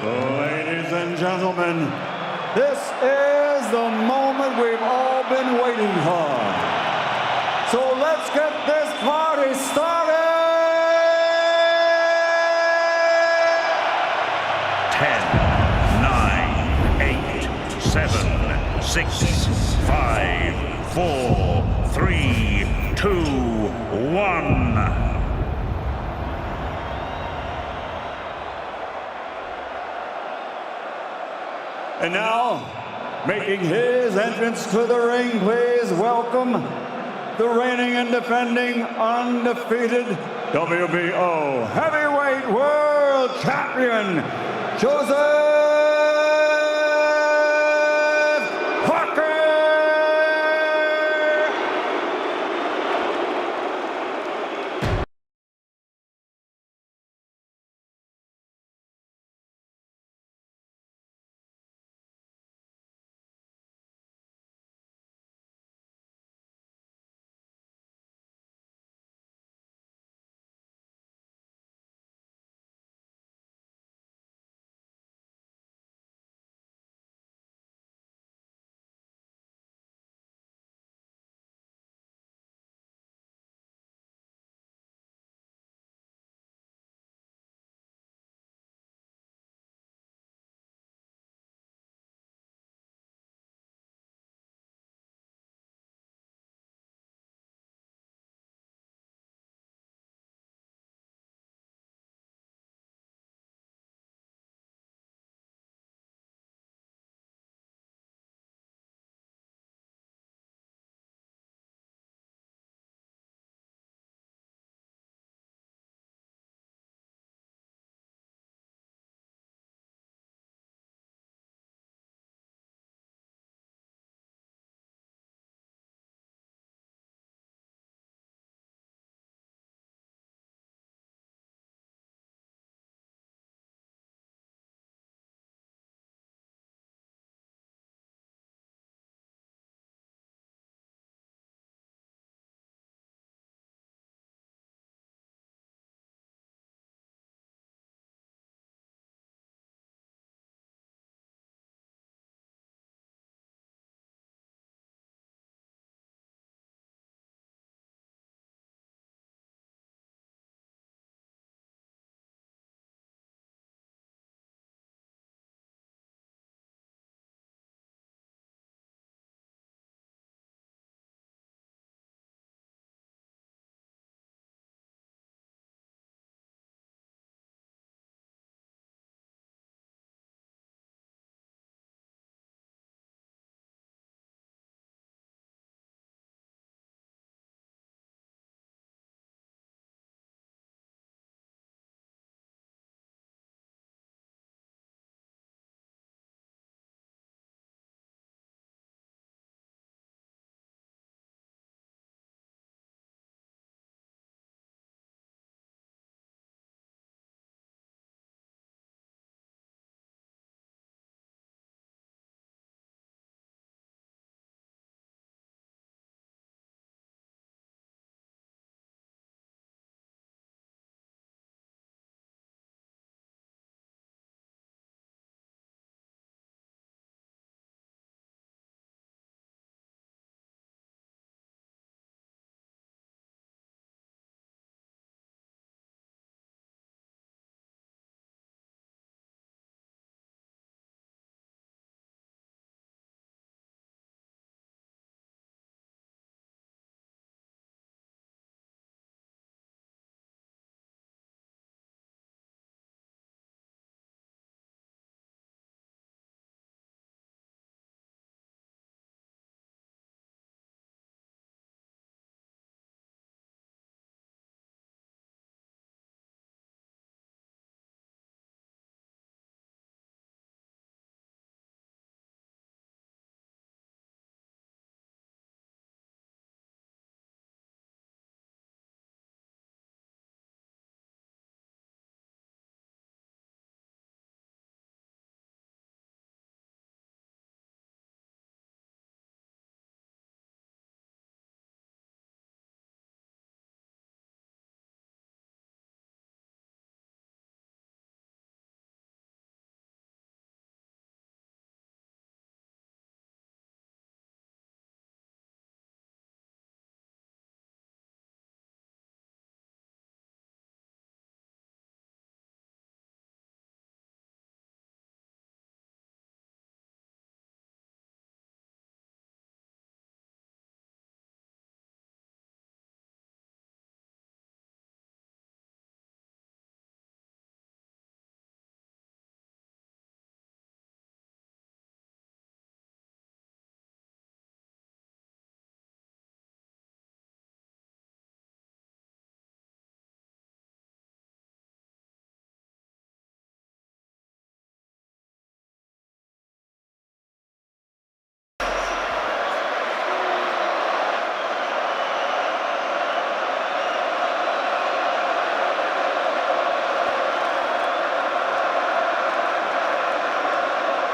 Ladies and gentlemen, this is the moment we've all been waiting for. So let's get this party started! 10, 9, 8, 7, 6, 5, 4, 3, 2, 1. And now, making his entrance to the ring, please welcome the reigning and defending undefeated WBO Heavyweight World Champion, Giuseppe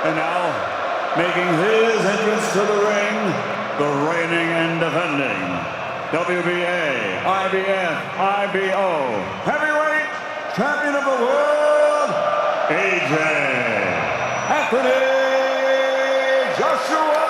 And now, making his entrance to the ring, the reigning and defending WBA, IBF, IBO, heavyweight champion of the world, AJ Anthony Joshua.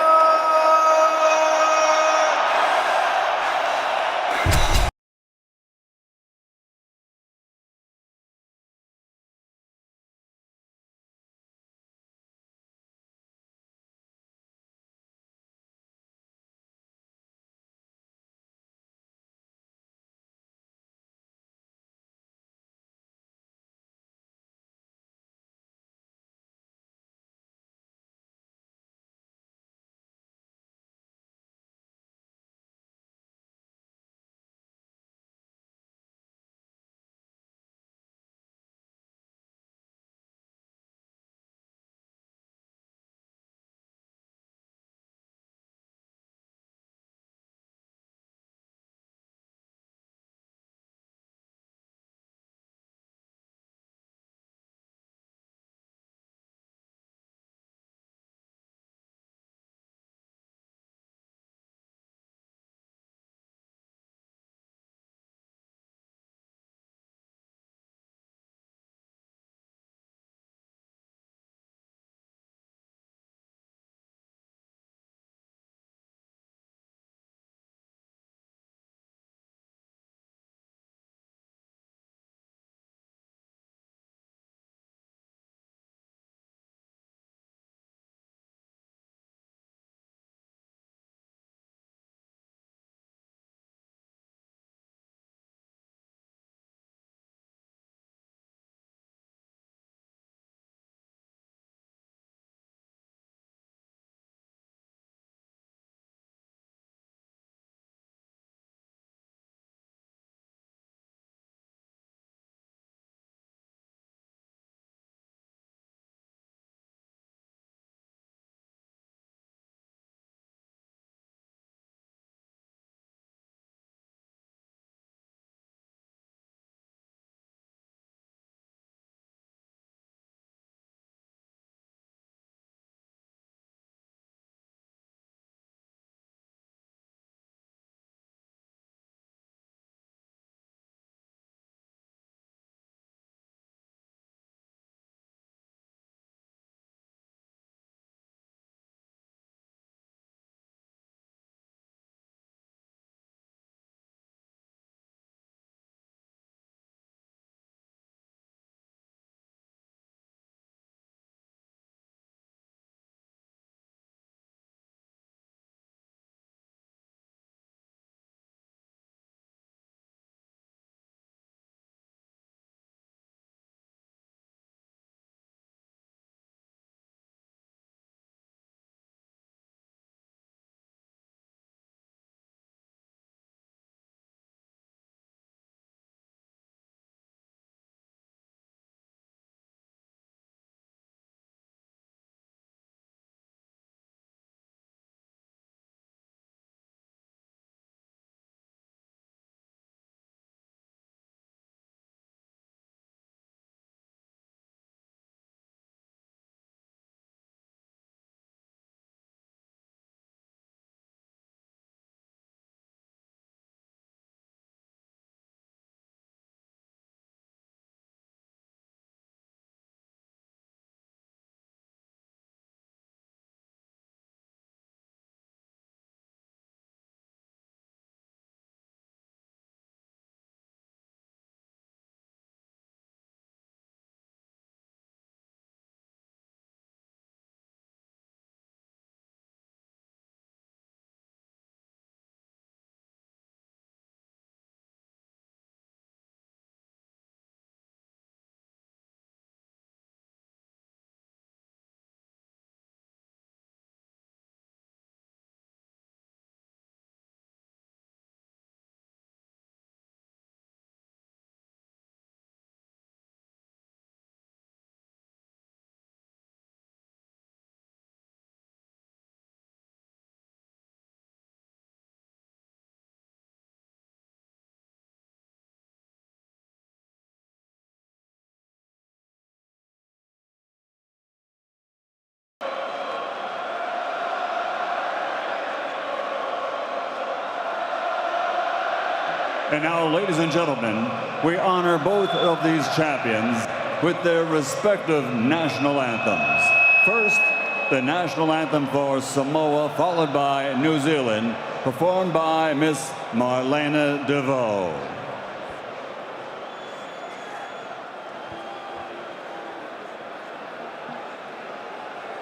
And now, ladies and gentlemen, we honor both of these champions with their respective national anthems. First, the national anthem for Samoa, followed by New Zealand, performed by Miss Marlena DeVoe.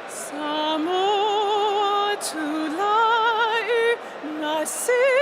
Samoa tulai nasi.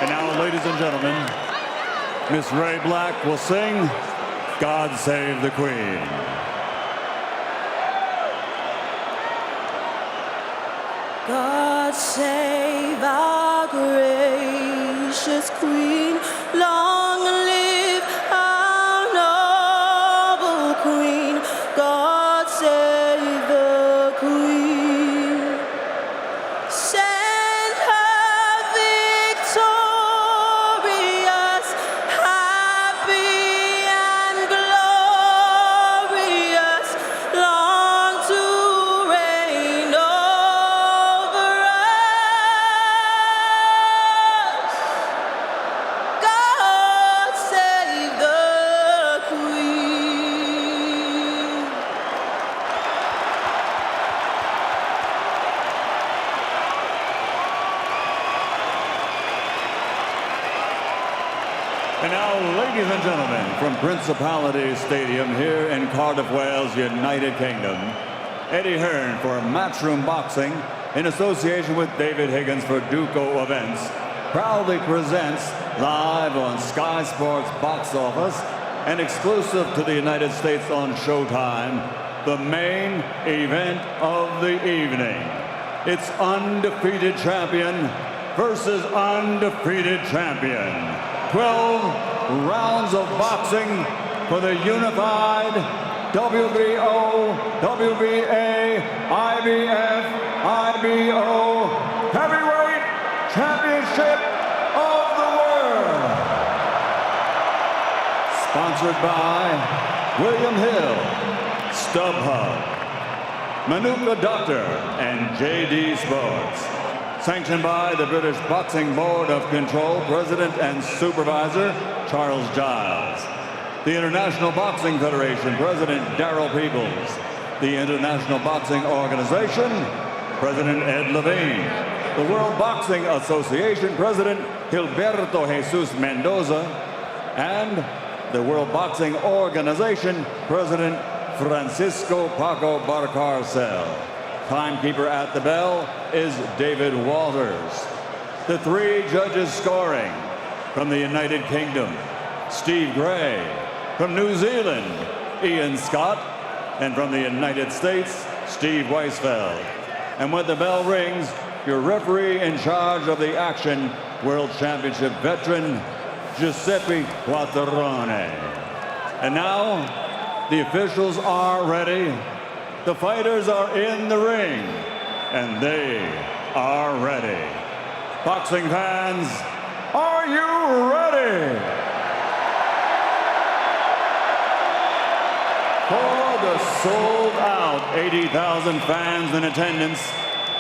And now, ladies and gentlemen, Miss Ray Black will sing God Save the Queen. God save our gracious Queen, long live our noble Queen. God save the Queen. Send her victorious, happy and glorious, long to reign over us. God save the Queen. And now, ladies and gentlemen, from Principality Stadium here in Cardiff, Wales, United Kingdom, Eddie Hearn for Matchroom Boxing in association with David Higgins for Duco Events, proudly presents live on Sky Sports box office and exclusive to the United States on Showtime, the main event of the evening. It's undefeated champion versus undefeated champion. 12 rounds of boxing for the unified WBO, WBA, IBF, IBO Heavyweight Championship of the World. Sponsored by William Hill, StubHub, Manuka Doctor, and JD Sports. Sanctioned by the British Boxing Board of Control, President and Supervisor Charles Giles. The International Boxing Federation, President Darrell Peoples. The International Boxing Organization, President Ed Levine. The World Boxing Association, President Gilberto Jesus Mendoza. And the World Boxing Organization, President Francisco Paco Barcarcel. Timekeeper at the bell is David Walters. The three judges scoring from the United Kingdom, Steve Gray. From New Zealand, Ian Scott. And from the United States, Steve Weisfeld. And when the bell rings, your referee in charge of the action, World Championship veteran, Giuseppe Quartarone. And now, the officials are ready. The fighters are in the ring, and they are ready. Boxing fans, are you ready? For the sold-out 80,000 fans in attendance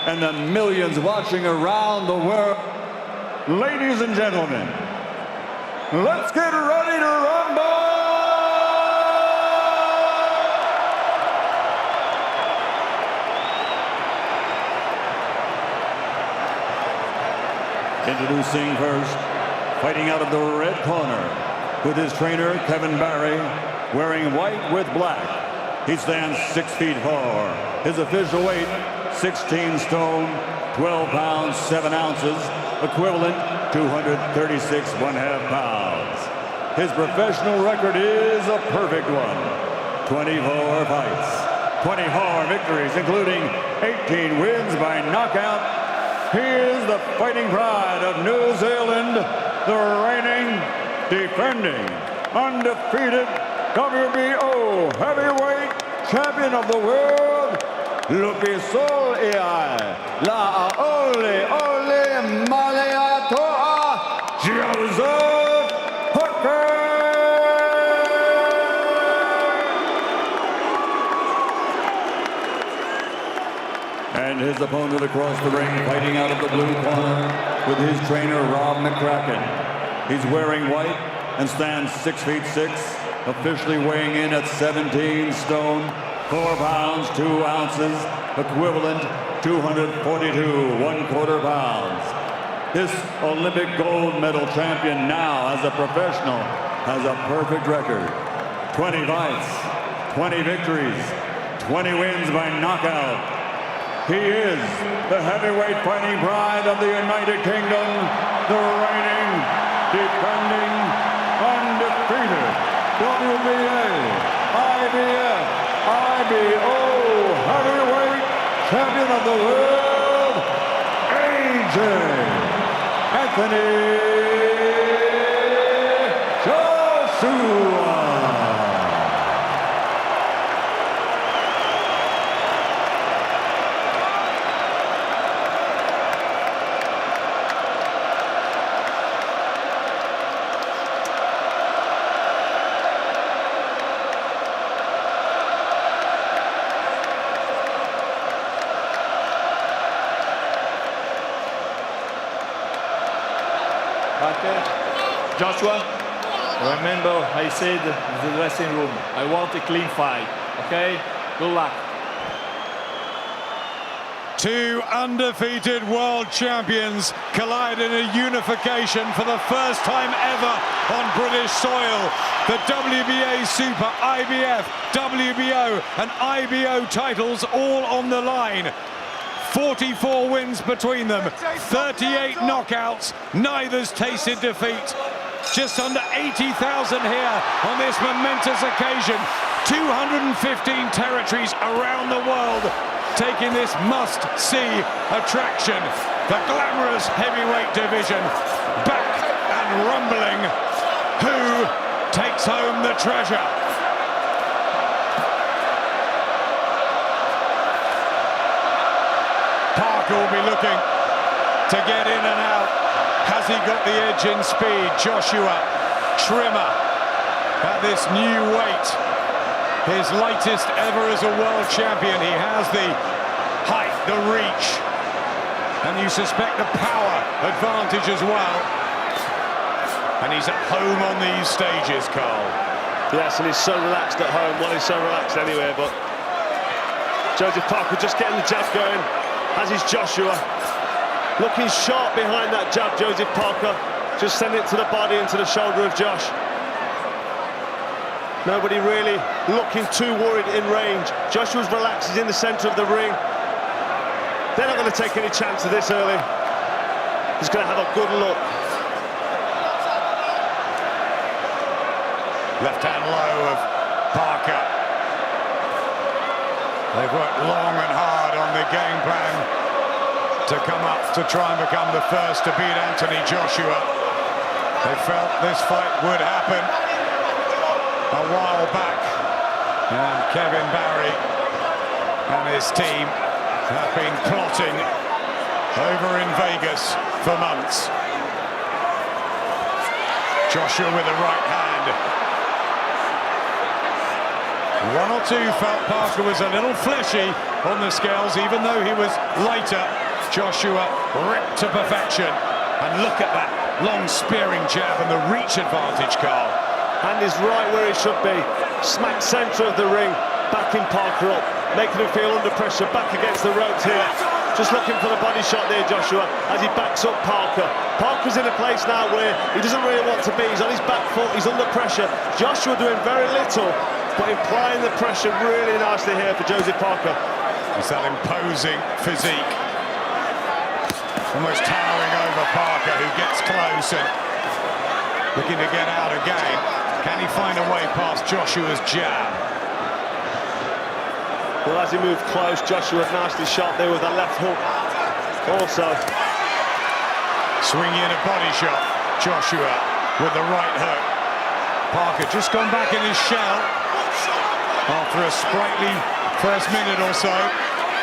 and the millions watching around the world, ladies and gentlemen, let's get ready to rumble! Introducing first, fighting out of the red corner, with his trainer, Kevin Barry, wearing white with black. He stands 6 feet 4. His official weight, 16 stone, 12 pounds, 7 ounces, equivalent 236 1/2 pounds. His professional record is a perfect one. 24 fights, 24 victories, including 18 wins by knockout. He is the fighting pride of New Zealand, the reigning, defending, undefeated WBO heavyweight champion of the world, Lukisol Iai, La Ole Ole Maleatoa, Joseph Hooker. And his opponent across the ring, fighting out of the blue corner with his trainer, Rob McCracken. He's wearing white and stands 6 feet 6, officially weighing in at 17 stone, 4 pounds, 2 ounces, equivalent 242 1/4 pounds. This Olympic gold medal champion now, as a professional, has a perfect record. 20 fights, 20 victories, 20 wins by knockout. He is the heavyweight fighting pride of the United Kingdom, the reigning, defending, undefeated WBA, IBF, IBO heavyweight champion of the world, AJ Anthony Joshua. Joshua, remember I said in the dressing room, I want a clean fight, okay? Good luck. Two undefeated world champions collide in a unification for the first time ever on British soil. The WBA Super, IBF, WBO and IBO titles all on the line. 44 wins between them, 38 knockouts, neither's tasted defeat. Just under 80,000 here on this momentous occasion. 215 territories around the world taking this must-see attraction. The glamorous heavyweight division back and rumbling. Who takes home the treasure? Parker will be looking to get in and out. Has he got the edge in speed? Joshua Trimmer at this new weight. His latest ever as a world champion. He has the height, the reach, and you suspect the power advantage as well. And he's at home on these stages, Carl. Yes, and he's so relaxed at home. Well, he's so relaxed anywhere, but Joseph Parker just getting the jab going, as is Joshua. Looking sharp behind that jab, Joseph Parker. Just sending it to the body and to the shoulder of Josh. Nobody really looking too worried in range. Joshua's relaxed, he's in the centre of the ring. They're not going to take any chance of this early. He's going to have a good look. Left hand low of Parker. They've worked long and hard on the game plan to come up to try and become the first to beat Anthony Joshua. They felt this fight would happen a while back, and Kevin Barry and his team have been plotting over in Vegas for months. Joshua with the right hand. One or two felt Parker was a little fleshy on the scales, even though he was lighter. Joshua ripped to perfection. And look at that long spearing jab and the reach advantage, Carl. And is right where he should be. Smack centre of the ring, backing Parker up, making him feel under pressure, back against the ropes here. Just looking for the body shot there, Joshua, as he backs up Parker. Parker's in a place now where he doesn't really want to be. He's on his back foot, he's under pressure. Joshua doing very little, but applying the pressure really nicely here for Joseph Parker. It's that imposing physique. Almost towering over Parker, who gets close and looking to get out again. Can he find a way past Joshua's jab? Well, as he moved close, Joshua nicely shot there with a left hook. Also swinging in a body shot. Joshua with the right hook. Parker just gone back in his shell after a sprightly first minute or so.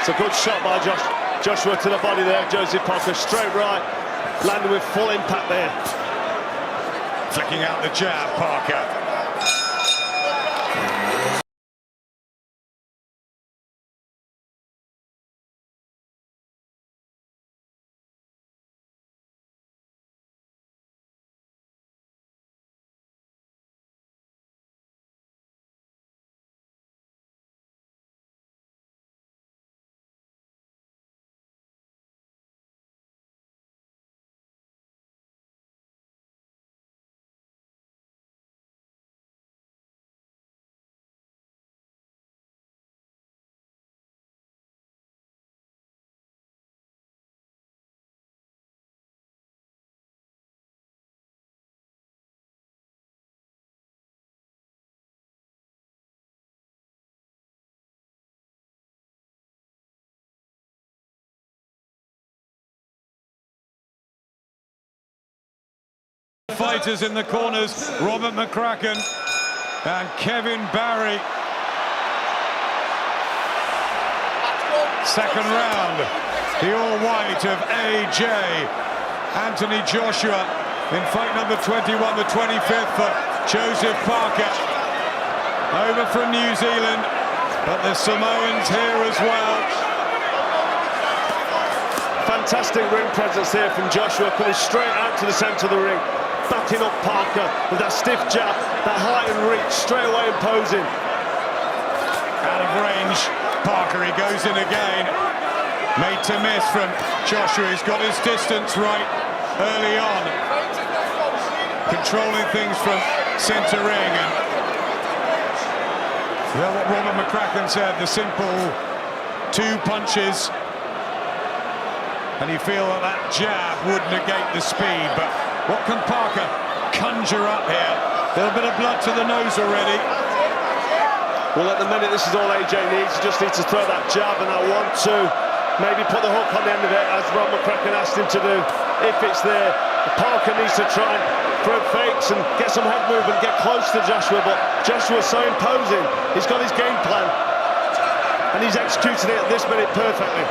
It's a good shot by Joshua to the body there. Joseph Parker straight right, landing with full impact there. Flicking out the jab, Parker. Fighters in the corners, Robert McCracken and Kevin Barry. Second round, the all-white of AJ Anthony Joshua in fight number 21, the 25th for Joseph Parker. Over from New Zealand, but the Samoans here as well. Fantastic ring presence here from Joshua, coming straight out to the centre of the ring, backing up Parker with that stiff jab, that height and reach, straight away imposing. Out of range, Parker, he goes in again. Made to miss from Joshua. He's got his distance right early on. Controlling things from centre ring. And well, what Robert McCracken said, the simple two punches And you feel that that jab would negate the speed, but what can Parker conjure up here? A little bit of blood to the nose already. Well, at the minute, this is all AJ needs. He just needs to throw that jab and that 1-2. Maybe put the hook on the end of it, as Ron McCracken asked him to do, if it's there. Parker needs to try and throw fakes and get some head movement, get close to Joshua, but Joshua's so imposing. He's got his game plan, and he's executing it at this minute perfectly.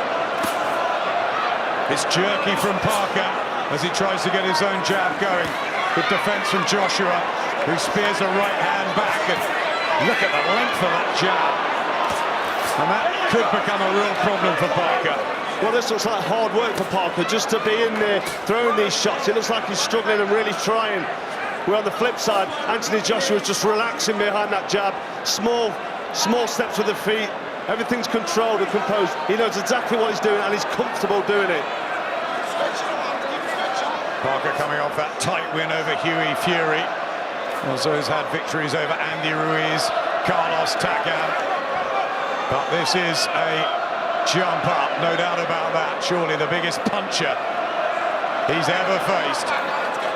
It's jerky from Parker as he tries to get his own jab going. Good defence from Joshua, who spears a right hand back, and look at the length of that jab. And that could become a real problem for Parker. Well, this looks like hard work for Parker, just to be in there, throwing these shots. It looks like he's struggling and really trying. Where on the flip side, Anthony Joshua's just relaxing behind that jab. Small steps with the feet. Everything's controlled and composed. He knows exactly what he's doing, and he's comfortable doing it. Parker coming off that tight win over Hughie Fury. Also has had victories over Andy Ruiz, Carlos Takam. But this is a jump up, no doubt about that. Surely the biggest puncher he's ever faced.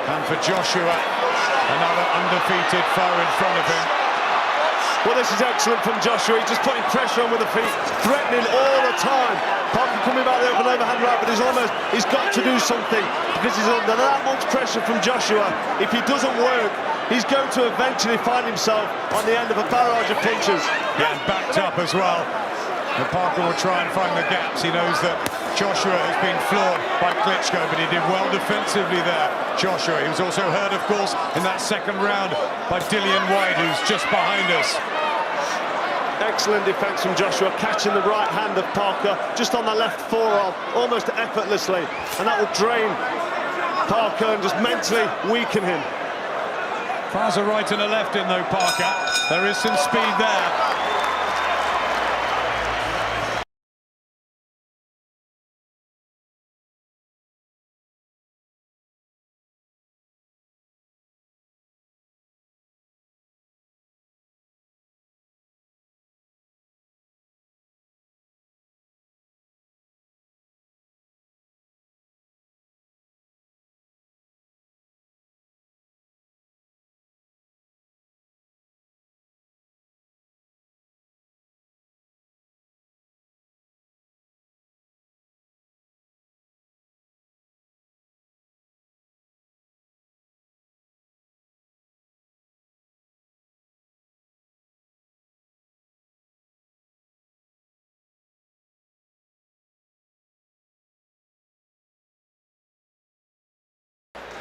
And for Joshua, another undefeated foe in front of him. Well, this is excellent from Joshua. He's just putting pressure on with the feet, threatening all the time. Parker coming back there with an overhand right, but he's got to do something because he's under that much pressure from Joshua. If he doesn't work, he's going to eventually find himself on the end of a barrage of punches. Yeah, and backed up as well. And Parker will try and find the gaps. He knows that Joshua has been floored by Klitschko, but he did well defensively there, Joshua. He was also hurt, of course, in that second round by Dillian White, who's just behind us. Excellent defence from Joshua, catching the right hand of Parker just on the left forearm, almost effortlessly. And that will drain Parker and just mentally weaken him. Fires a right and a left in, though, Parker. There is some speed there.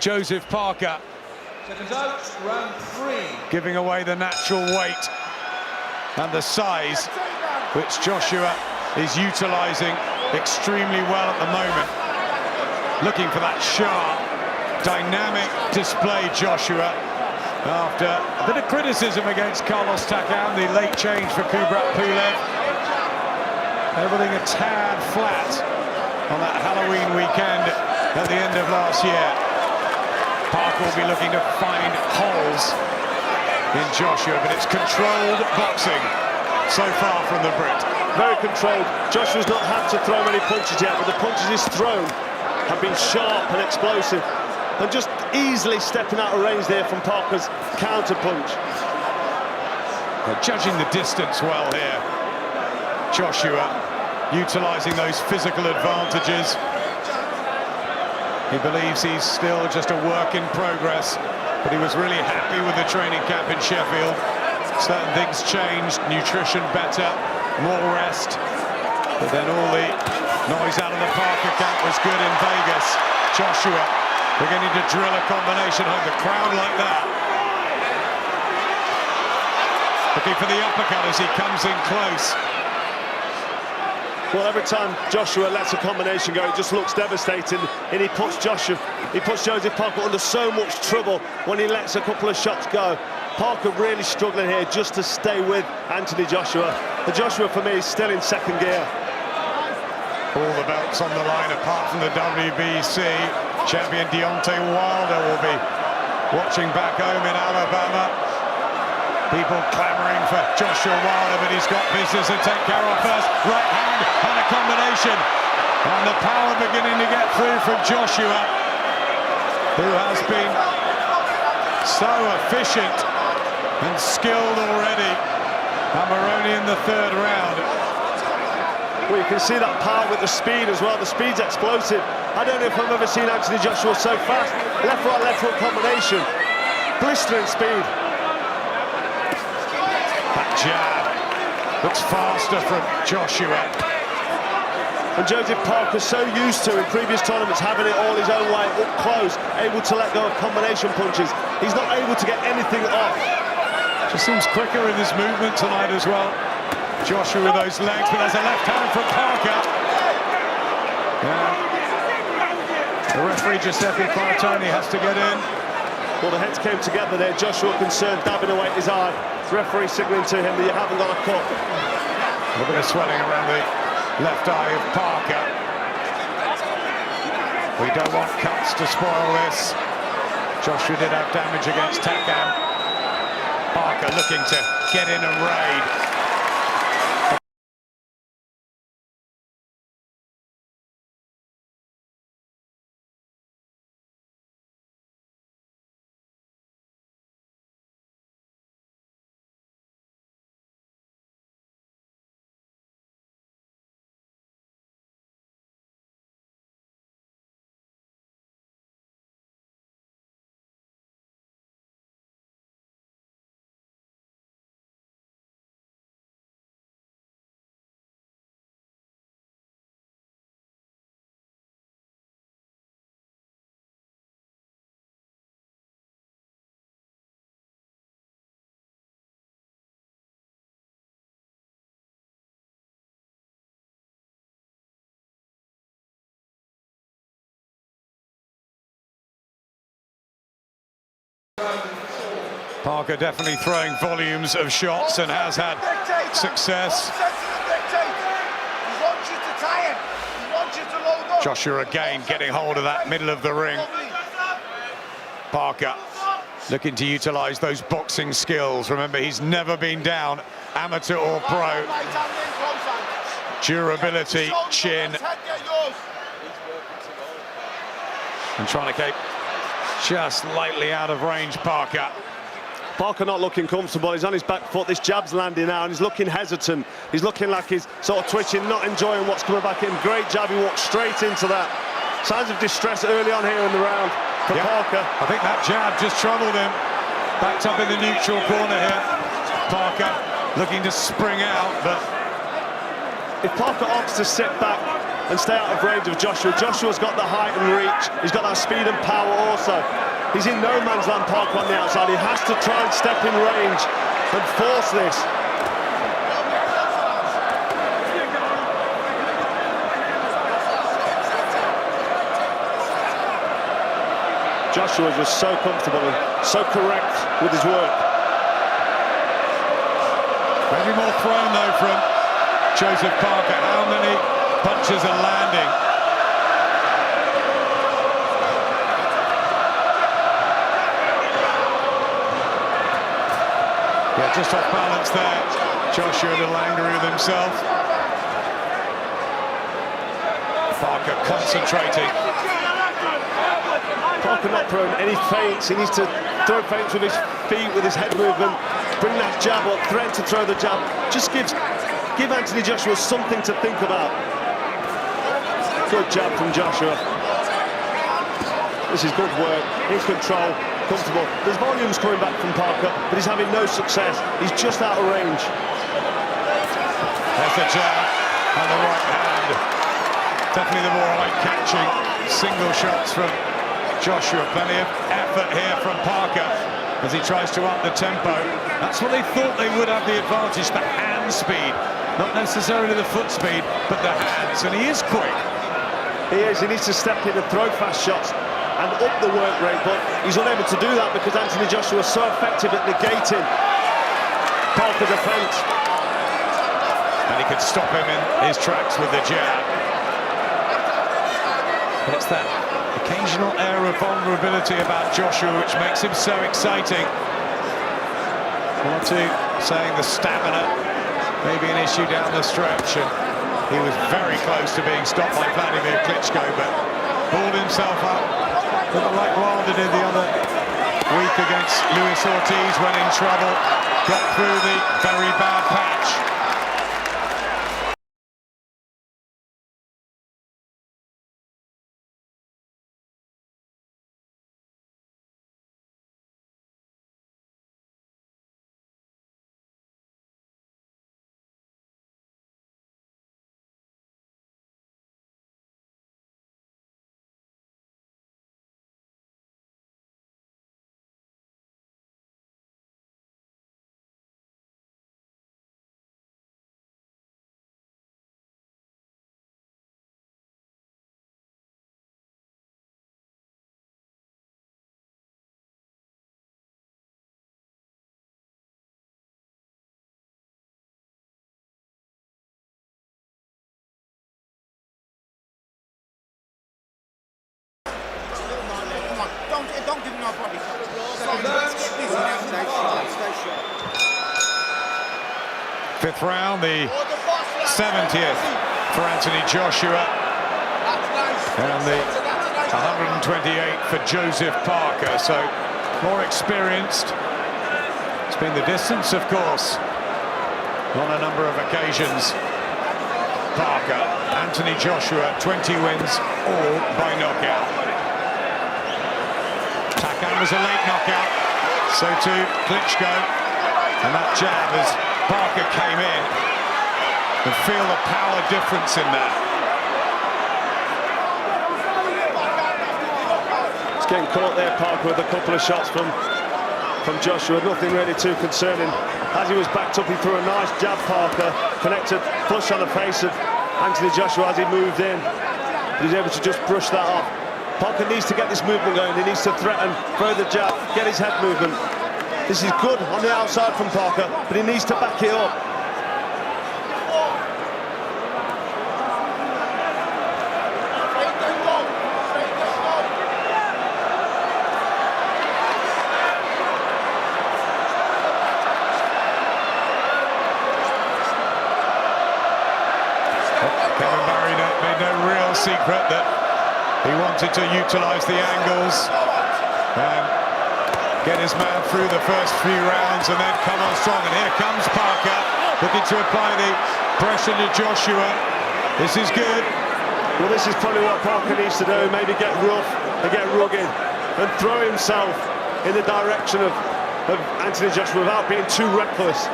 Joseph Parker round 3. giving away the natural weight and the size which Joshua is utilising extremely well at the moment. Looking for that sharp, dynamic display, Joshua, after a bit of criticism against Carlos Takam, the late change for Kubrat Pulev. Everything a tad flat on that Halloween weekend at the end of last year. Parker will be looking to find holes in Joshua, but it's controlled boxing so far from the Brit. Very controlled. Joshua's not had to throw many punches yet, but the punches he's thrown have been sharp and explosive, and just easily stepping out of range there from Parker's counter punch. They're judging the distance well here. Joshua utilising those physical advantages. He believes he's still just a work in progress, but he was really happy with the training camp in Sheffield. Certain things changed, nutrition better, more rest, but then all the noise out of the Parker camp was good in Vegas. Joshua beginning to drill a combination home, the crowd like that. Looking for the uppercut as he comes in close. Well, every time Joshua lets a combination go, it just looks devastating, and he puts Joseph Parker under so much trouble when he lets a couple of shots go. Parker really struggling here just to stay with Anthony Joshua. The Joshua, for me, is still in second gear. All the belts on the line, apart from the WBC. Champion Deontay Wilder will be watching back home in Alabama. People clamouring for Joshua Wilder, but he's got business to take care of first. Right hand and a combination. And the power beginning to get through from Joshua, who has been so efficient and skilled already. And we're only in the third round. Well, you can see that power with the speed as well. The speed's explosive. I don't know if I've ever seen Anthony Joshua so fast. Left right, left hook combination. Blistering speed. That jab looks faster from Joshua. And Joseph Parker's so used to, in previous tournaments, having it all his own way, up close, able to let go of combination punches. He's not able to get anything off. Just seems quicker in his movement tonight as well. Joshua with those legs, but there's a left hand from Parker. Yeah. The referee, Giuseppe Quartarone, has to get in. Well, the heads came together there. Joshua concerned, dabbing away at his eye. Referee signalling to him that you haven't got a cut. A bit of swelling around the left eye of Parker. We don't want cuts to spoil this. Joshua did have damage against Takam. Parker looking to get in and raid. Parker definitely throwing volumes of shots and has had success. Joshua again getting hold of that middle of the ring. Parker looking to utilize those boxing skills. Remember, he's never been down, amateur or pro. Durability, chin. And trying to keep just lightly out of range, Parker. Parker not looking comfortable. He's on his back foot. This jab's landing now, and he's looking hesitant. He's looking like he's sort of twitching, not enjoying what's coming back in. Great jab, he walked straight into that. Signs of distress early on here in the round for Parker. I think that jab just troubled him. Backed up in the neutral corner here. Parker looking to spring out, but if Parker opts to sit back and stay out of range of Joshua, Joshua's got the height and reach. He's got that speed and power also. He's in no man's land, Parker, on the outside. He has to try and step in range and force this. Joshua was so comfortable and so correct with his work. Maybe more thrown though from Joseph Parker. How many punches are landing? Yeah, just off balance there. Joshua a little angry with himself. Parker concentrating. Parker not throwing any feints. He needs to throw feints with his feet, with his head movement. Bring that jab up, threaten to throw the jab. Just give Anthony Joshua something to think about. Good jab from Joshua. This is good work, in control, comfortable. There's volumes coming back from Parker, but he's having no success. He's just out of range. There's the jab and the right hand. Definitely the more eye-catching single shots from Joshua. Plenty of effort here from Parker as he tries to up the tempo. That's what they thought they would have the advantage, the hand speed. Not necessarily the foot speed, but the hands, and he is quick. He is, he needs to step in and throw fast shots and up the work rate, but he's unable to do that because Anthony Joshua is so effective at negating Parker's offense. And he could stop him in his tracks with the jab. But it's that occasional air of vulnerability about Joshua which makes him so exciting. One or two saying the stamina may be an issue down the stretch, and He was very close to being stopped by Vladimir Klitschko, but pulled himself up, a bit like Wilder did the other week against Luis Ortiz when in trouble, got through the very bad patch. Don't give him no body shots. Fifth round, the 70th for Anthony Joshua, and the 128th for Joseph Parker, so more experienced. It's been the distance, of course, on a number of occasions. Parker, Anthony Joshua, 20 wins, all by knockout. Takam was a late knockout, so too Klitschko, and that jab as Parker came in, and feel the power difference in that. He's getting caught there, Parker, with a couple of shots from Joshua, nothing really too concerning. As he was backed up, he threw a nice jab, Parker, connected flush on the face of Anthony Joshua as he moved in. But he's able to just brush that off. Parker needs to get this movement going. He needs to threaten, throw the jab, get his head movement. This is good on the outside from Parker, but he needs to back it up. Kevin Barry made no real secret that he wanted to utilise the angles and get his man through the first few rounds and then come on strong. And here comes Parker, looking to apply the pressure to Joshua. This is good. Well, this is probably what Parker needs to do, maybe get rough and get rugged and throw himself in the direction of Anthony Joshua without being too reckless.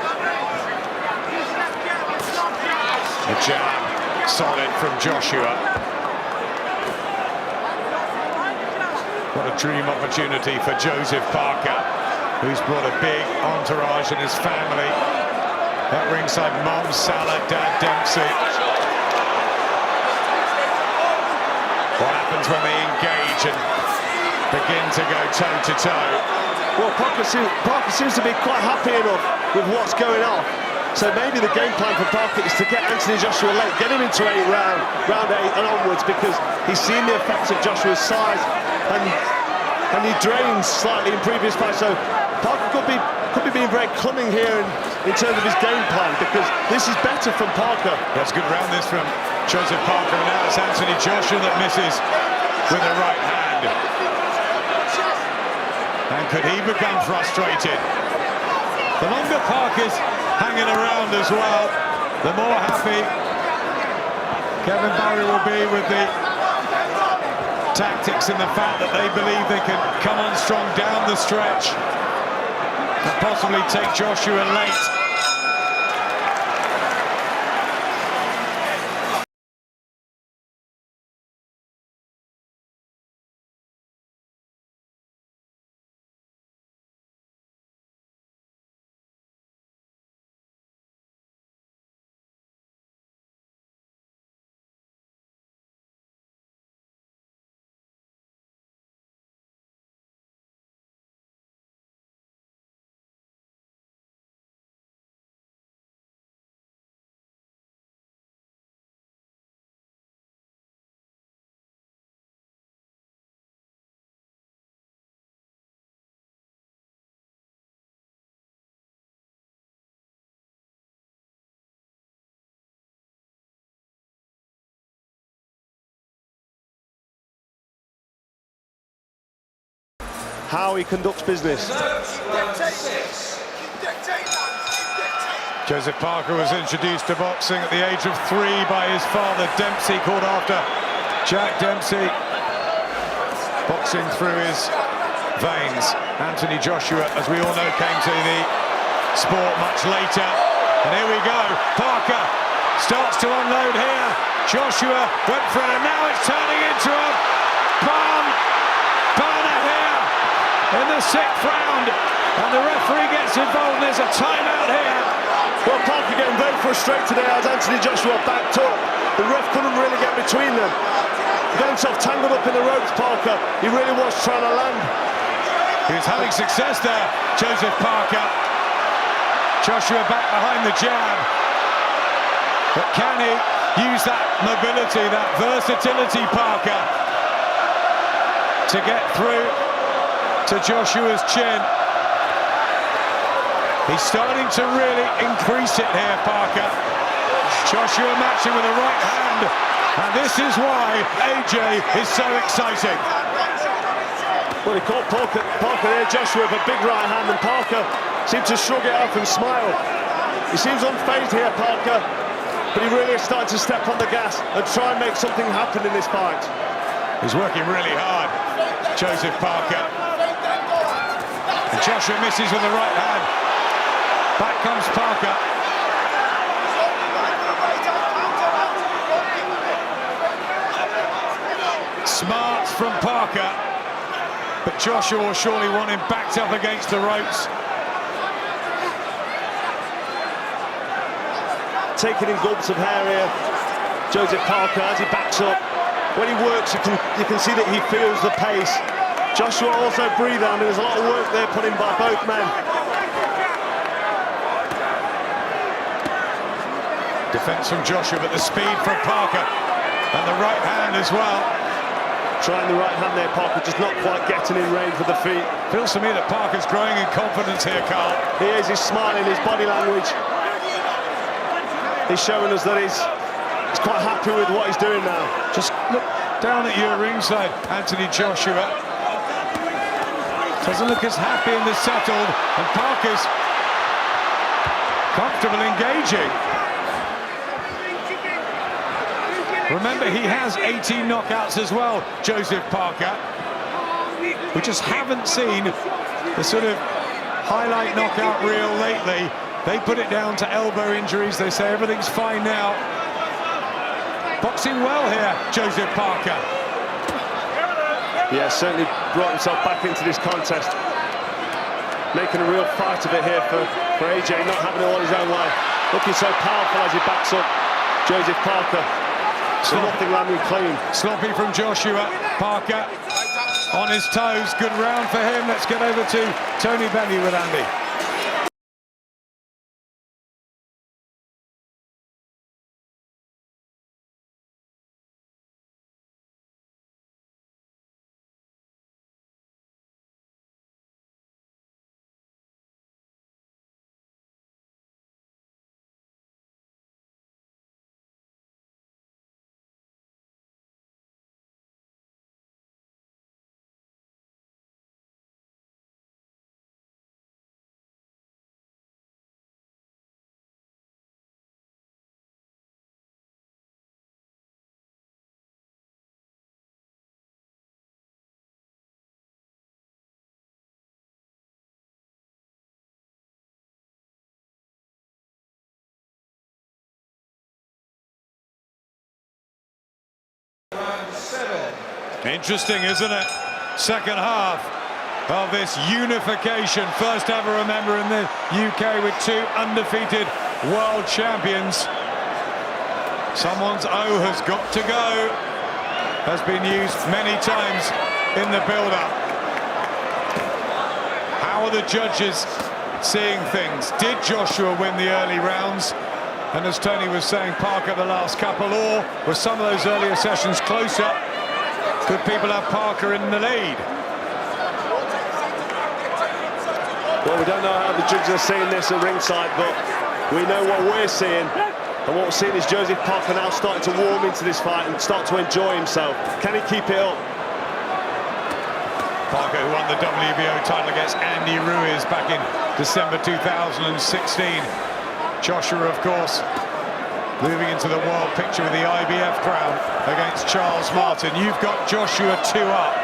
The jab, solid from Joshua. What a dream opportunity for Joseph Parker, who's brought a big entourage in his family. At ringside, Mom, Salah, Dad, Dempsey. What happens when they engage and begin to go toe-to-toe? Well, Parker seems to be quite happy enough with what's going on. So maybe the game plan for Parker is to get Anthony Joshua late, get him into round 8 and onwards, because he's seen the effects of Joshua's size and he drains slightly in previous fights. So Parker could be being very cunning here in terms of his game plan, because this is better from Parker. That's good round this from Joseph Parker, and now it's Anthony Joshua that misses with the right hand. And could he become frustrated? The longer Parker's hanging around as well, the more happy Kevin Barry will be with the tactics and the fact that they believe they can come on strong down the stretch and possibly take Joshua late. how he conducts business. Joseph Parker was introduced to boxing at the age of 3 by his father, Dempsey, called after Jack Dempsey. Boxing through his veins. Anthony Joshua, as we all know, came to the sport much later. And here we go. Parker starts to unload here. Joshua went for it, and now it's turning into a burner here in the 6th round. And the referee gets involved. There's a timeout here. Well, Parker getting very frustrated there as Anthony Joshua backed up. The ref couldn't really get between them. He got himself tangled up in the ropes, Parker. He really was trying to land. He was having success there, Joseph Parker. Joshua back behind the jab. But can he use that mobility, that versatility, Parker, to get through to Joshua's chin? He's starting to really increase it here, Parker. Joshua matching with the right hand. And this is why AJ is so exciting. Well, he caught Parker there, Joshua, with a big right hand, and Parker seemed to shrug it off and smile. He seems unfazed here, Parker, but he really is starting to step on the gas and try and make something happen in this fight. He's working really hard, Joseph Parker. And Joshua misses with the right hand. Back comes Parker. Smart from Parker, but Joshua will surely want him backed up against the ropes. Taking in gulps of hair here, Joseph Parker, as he backs up. When he works, you can see that he feels the pace. Joshua also breathes out, and there's a lot of work there put in by both men. Defense from Joshua, but the speed from Parker, and the right hand as well. Trying the right hand there, Parker, just not quite getting in range with the feet. Feels to me that Parker's growing in confidence here, Carl. He is, he's smiling, his body language. He's showing us that he's quite happy with what he's doing now. Just look down at you at ringside, Anthony Joshua. Doesn't look as happy and as settled, and Parker's comfortable engaging. Remember, he has 18 knockouts as well, Joseph Parker. We just haven't seen the sort of highlight knockout reel lately. They put it down to elbow injuries. They say everything's fine now. Boxing well here, Joseph Parker. Yeah, certainly brought himself back into this contest. Making a real fight of it here for AJ, not having it all his own way. Looking so powerful as he backs up Joseph Parker. So nothing landing clean. Sloppy from Joshua. Parker on his toes. Good round for him. Let's get over to Tony Benny with Andy. Interesting, isn't it? Second half of this unification. First ever, remember, in the UK with 2 undefeated world champions. Someone's O has got to go. Has been used many times in the build-up. How are the judges seeing things? Did Joshua win the early rounds? And as Tony was saying, Parker the last couple, or were some of those earlier sessions closer? Could people have Parker in the lead? Well, we don't know how the judges are seeing this at ringside, but we know what we're seeing. And what we're seeing is Joseph Parker now starting to warm into this fight and start to enjoy himself. Can he keep it up? Parker, who won the WBO title against Andy Ruiz back in December 2016. Joshua, of course, moving into the world picture with the IBF crown against Charles Martin. You've got Joshua 2 up,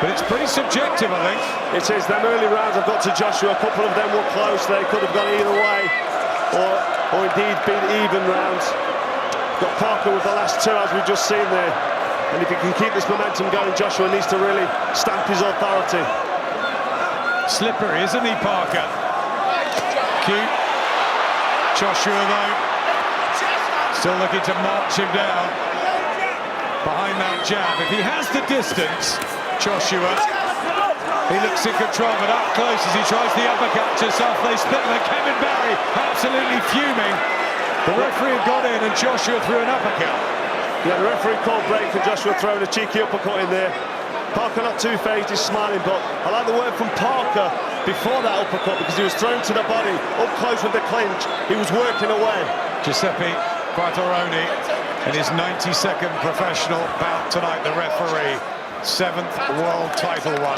but it's pretty subjective, I think. It is. Them early rounds I've got to Joshua. A couple of them were close. They could have gone either way, or indeed been even rounds. Got Parker with the last 2, as we've just seen there. And if he can keep this momentum going, Joshua needs to really stamp his authority. Slippery, isn't he, Parker? Cute. Joshua, though, still looking to march him down behind that jab. If he has the distance, Joshua, he looks in control, but up close as he tries the uppercut just off. They split them. Kevin Barry absolutely fuming. The referee had got in and Joshua threw an uppercut. Yeah, the referee called break for Joshua throwing a cheeky uppercut in there. Parker not too phased, he's smiling, but I like the word from Parker before that uppercut because he was thrown to the body, up close with the clinch. He was working away. Giuseppe Quartarone in his 92nd professional bout tonight, the referee. 7th world title won.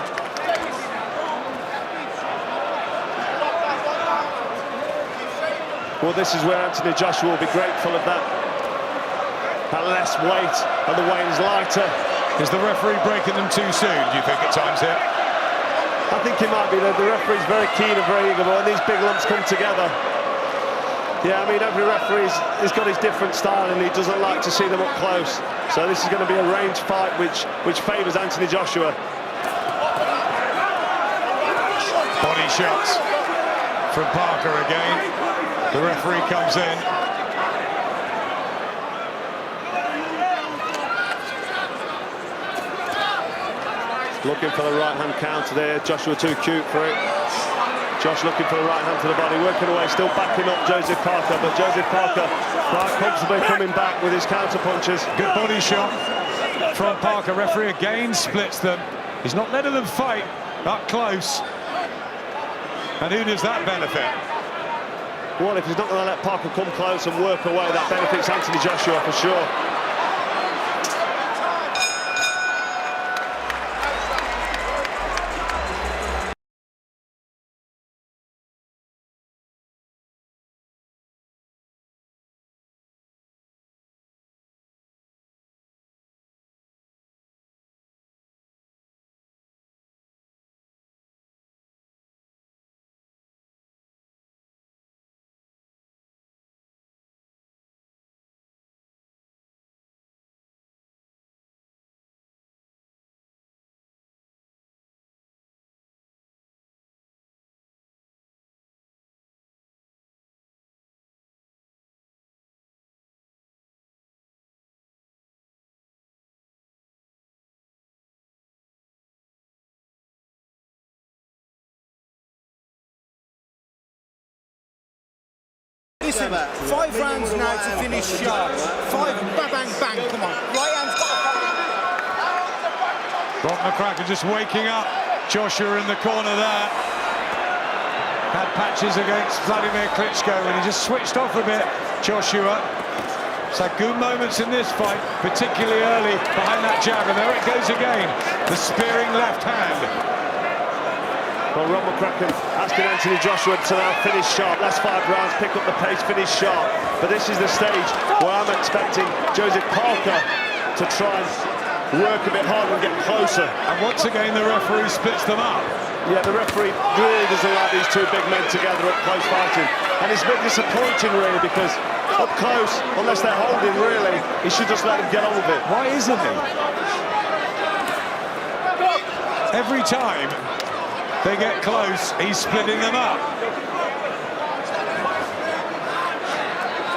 Well, this is where Anthony Joshua will be grateful of that less weight, and the weight is lighter. Is the referee breaking them too soon, do you think, at times here? I think he might be. The referee's very keen and very eager, but when these big lumps come together, yeah, I mean, every referee has got his different style, and he doesn't like to see them up close. So this is going to be a range fight which favours Anthony Joshua. Body shots from Parker again. The referee comes in. Looking for the right-hand counter there. Joshua too cute for it. Josh looking for the right hand to the body, working away, still backing up Joseph Parker, but Joseph Parker quite comfortably coming back with his counter punches. Good body shot from Parker. Referee again splits them. He's not letting them fight up close. And who does that benefit? Well, if he's not going to let Parker come close and work away, that benefits Anthony Joshua for sure. Listen, 5 rounds now to finish sharp. 5 bang, bang, bang, come on. Right hand's got Rob McCracken just waking up. Joshua in the corner there. Had patches against Vladimir Klitschko and he just switched off a bit, Joshua. So good moments in this fight, particularly early behind that jab, and there it goes again. The spearing left hand. Well, Rob McCracken asking Anthony Joshua to now finish sharp. Last 5 rounds, pick up the pace, finish sharp. But this is the stage where I'm expecting Joseph Parker to try and work a bit harder and get closer. And once again, the referee splits them up. Yeah, the referee really doesn't like these 2 big men together up close fighting. And it's a bit disappointing, really, because up close, unless they're holding, really, he should just let them get on with it. Why isn't he? Every time they get close, he's splitting them up.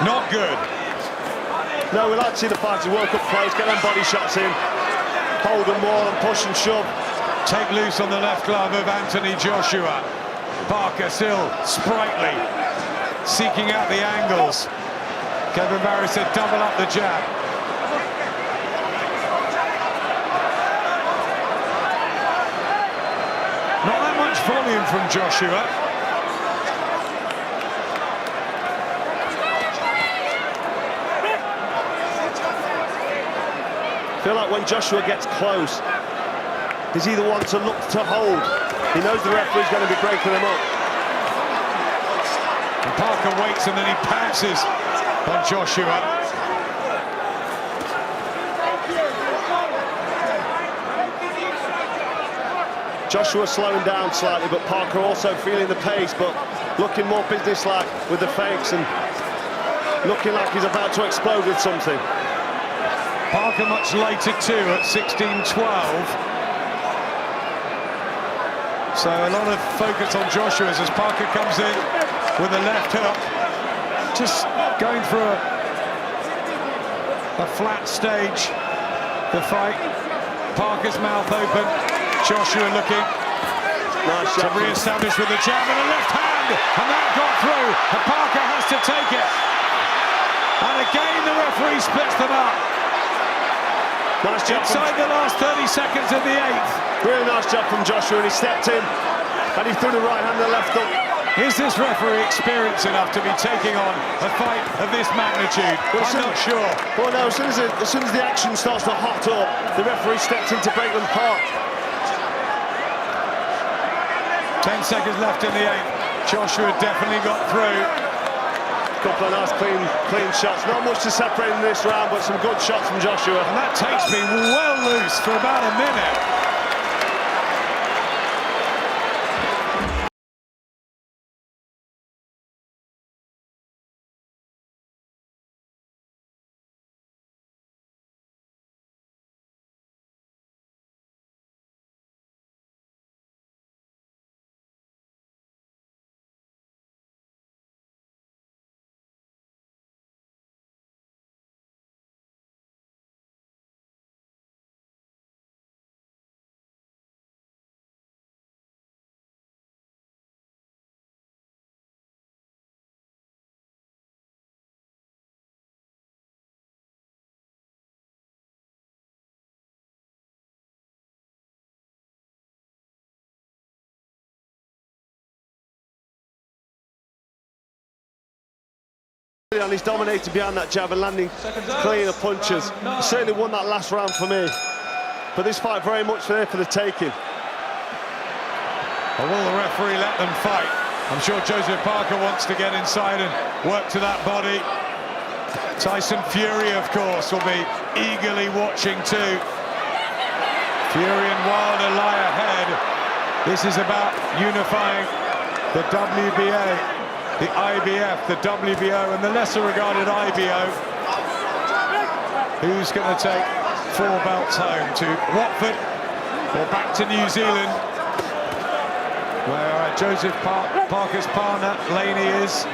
Not good. No, we like to see the fighters work up close, get them body shots in, hold them more and push and shove. Take loose on the left glove of Anthony Joshua. Parker still sprightly, seeking out the angles. Kevin Barry said double up the jab. Not that much volume from Joshua. I feel like when Joshua gets close, is he the one to look to hold? He knows the referee's going to be breaking them up. And Parker waits and then he pounces on Joshua. Joshua slowing down slightly, but Parker also feeling the pace, but looking more businesslike with the fakes and looking like he's about to explode with something. Parker much later too at 16-12. So a lot of focus on Joshua's as Parker comes in with a left hook. Just going through a flat stage, the fight. Parker's mouth open. Joshua looking Nice to re-establish with a jab and a left hand, and that got through, and Parker has to take it. And again the referee splits them up. Nice job Inside the last 30 seconds of the 8th. Really nice job from Joshua, and he stepped in and he threw the right hand and left up. Is this referee experienced enough to be taking on a fight of this magnitude? I'm not sure. Well, no, as soon as the action starts to hot up, the referee steps in to break them apart. 10 seconds left in the 8th. Joshua definitely got through. Couple of nice clean shots. Not much to separate in this round, but some good shots from Joshua. And that takes me well loose for about a minute. And he's dominated behind that jab and landing cleaner punches. He certainly won that last round for me. But this fight very much there for the taking. Or will the referee let them fight? I'm sure Joseph Parker wants to get inside and work to that body. Tyson Fury, of course, will be eagerly watching too. Fury and Wilder lie ahead. This is about unifying the WBA. The IBF, the WBO, and the lesser-regarded IBO. Who's going to take 4 belts home? To Watford or back to New Zealand, where Joseph Parker's partner, Laney, is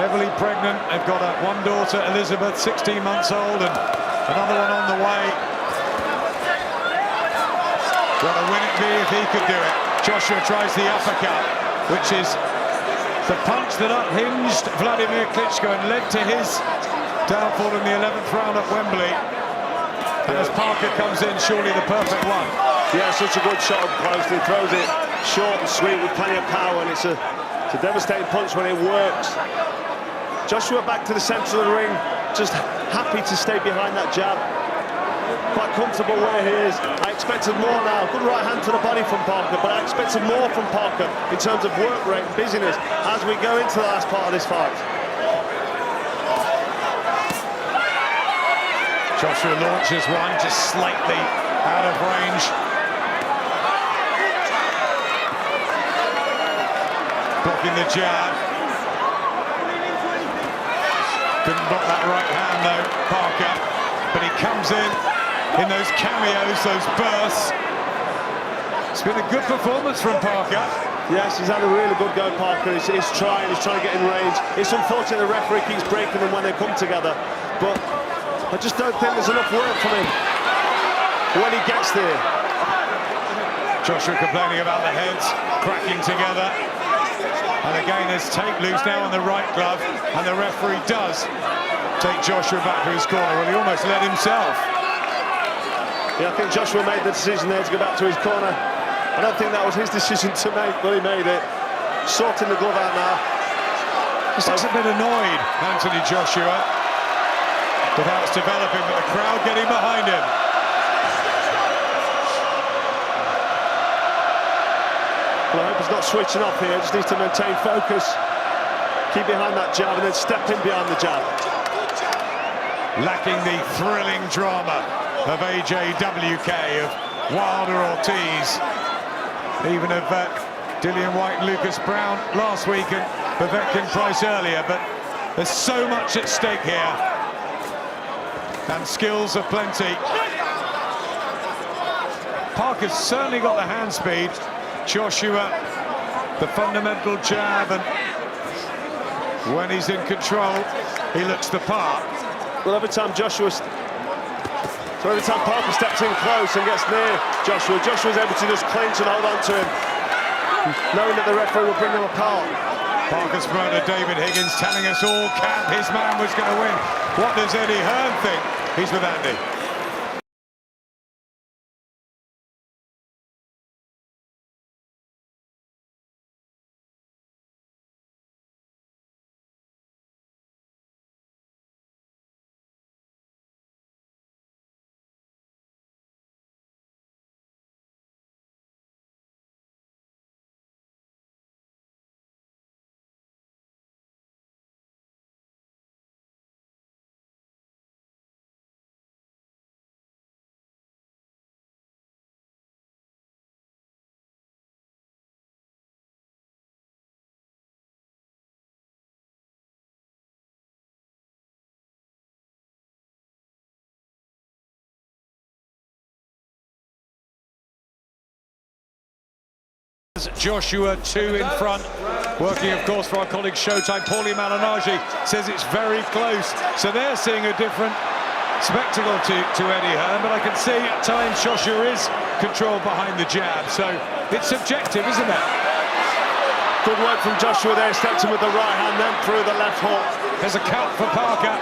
heavily pregnant. They've got one daughter, Elizabeth, 16 months old, and another one on the way. What a win it be if he could do it. Joshua tries the uppercut, which is the punch that unhinged Vladimir Klitschko and led to his downfall in the 11th round at Wembley. And as Parker comes in, surely the perfect one. Yeah, such a good shot up close. He throws it short and sweet with plenty of power, and it's a devastating punch when it works. Joshua back to the centre of the ring, just happy to stay behind that jab. Quite comfortable where he is. I expected more now. Good right hand to the body from Parker, but I expected more from Parker in terms of work rate and busyness as we go into the last part of this fight. Joshua launches one, just slightly out of range. Blocking the jab. Couldn't block that right hand though, Parker. But he comes in those cameos, those bursts. It's been a good performance from Parker. Yes, he's had a really good go, Parker. He's trying to get in range. It's unfortunate the referee keeps breaking them when they come together, but I just don't think there's enough work from him when he gets there. Joshua complaining about the heads cracking together. And again, there's tape loose now on the right glove, and the referee does take Joshua back to his corner. Well, he almost led himself. Yeah, I think Joshua made the decision there to go back to his corner. I don't think that was his decision to make, but he made it. Sorting the glove out now. Just looks a bit annoyed, Anthony Joshua, with how it's developing, but the crowd getting behind him. Well, I hope he's not switching off here. Just needs to maintain focus. Keep behind that jab and then step in behind the jab. Lacking the thrilling drama of AJWK, of Wilder Ortiz, even of Dillian White and Lucas Brown last week and Povetkin Price earlier, but there's so much at stake here, and skills are plenty. Parker's certainly got the hand speed. Joshua, the fundamental jab, and when he's in control, he looks the part. Well, every time Parker steps in close and gets near Joshua's able to just clinch and hold on to him, knowing that the referee will bring them apart. Parker's promoter David Higgins telling us all Camp his man was going to win. What does Eddie Hearn think? He's with Andy. Joshua 2 in front, working of course for our colleague Showtime. Paulie Malignaggi says it's very close, so they're seeing a different spectacle to Eddie Hearn, but I can see at times Joshua is controlled behind the jab, so it's subjective, isn't it? Good work from Joshua there, stepped in with the right hand, then through the left hook. There's a count for Parker,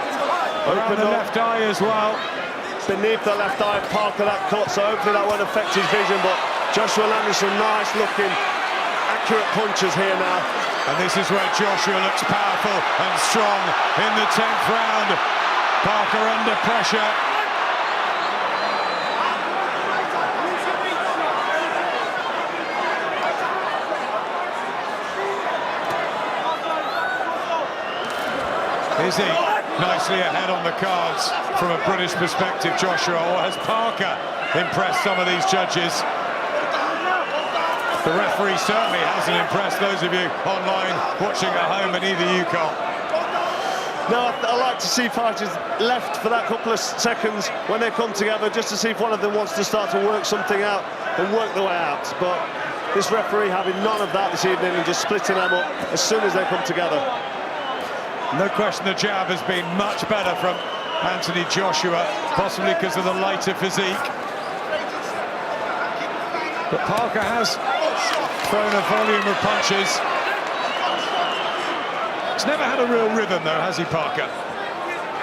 around the left eye as well. Beneath the left eye of Parker, that cut, so hopefully that won't affect his vision, but Joshua landing some nice looking accurate punches here now. And this is where Joshua looks powerful and strong in the 10th round. Parker under pressure. Is he nicely ahead on the cards from a British perspective, Joshua, or has Parker impressed some of these judges? The referee certainly hasn't impressed those of you online watching at home, and either you can't. No, I like to see fighters left for that couple of seconds when they come together, just to see if one of them wants to start to work something out and work the way out. But this referee having none of that this evening and just splitting them up as soon as they come together. No question the jab has been much better from Anthony Joshua, possibly because of the lighter physique. But Parker has thrown a volume of punches. He's never had a real rhythm though, has he, Parker?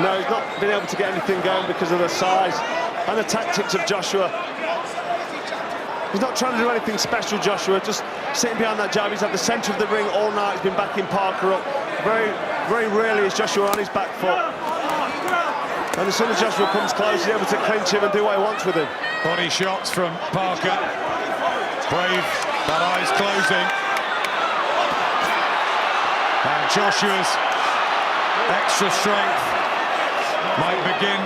No, he's not been able to get anything going because of the size and the tactics of Joshua. He's not trying to do anything special, Joshua, just sitting behind that jab. He's at the centre of the ring all night. He's been backing Parker up. Very, very rarely is Joshua on his back foot. And as soon as Joshua comes close, he's able to clinch him and do what he wants with him. Body shots from Parker. Brave, that eye's closing. And Joshua's extra strength might begin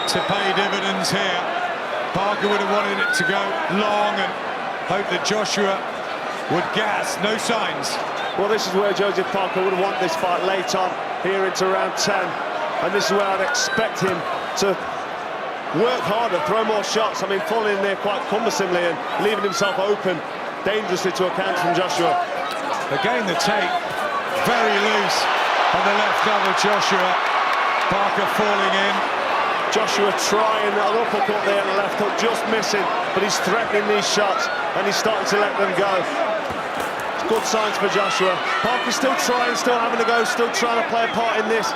to pay dividends here. Parker would have wanted it to go long and hoped that Joshua would gas. No signs. Well, this is where Joseph Parker would have wanted this fight late on, here into round 10. And this is where I'd expect him to work harder, throw more shots. I mean, falling in there quite cumbersomely and leaving himself open dangerously to a counter from Joshua. Again, the take very loose on the left glove of Joshua. Parker falling in. Joshua trying an uppercut there on the left hook, just missing, but he's threatening these shots and he's starting to let them go. Good signs for Joshua. Parker's still trying, still having a go, still trying to play a part in this.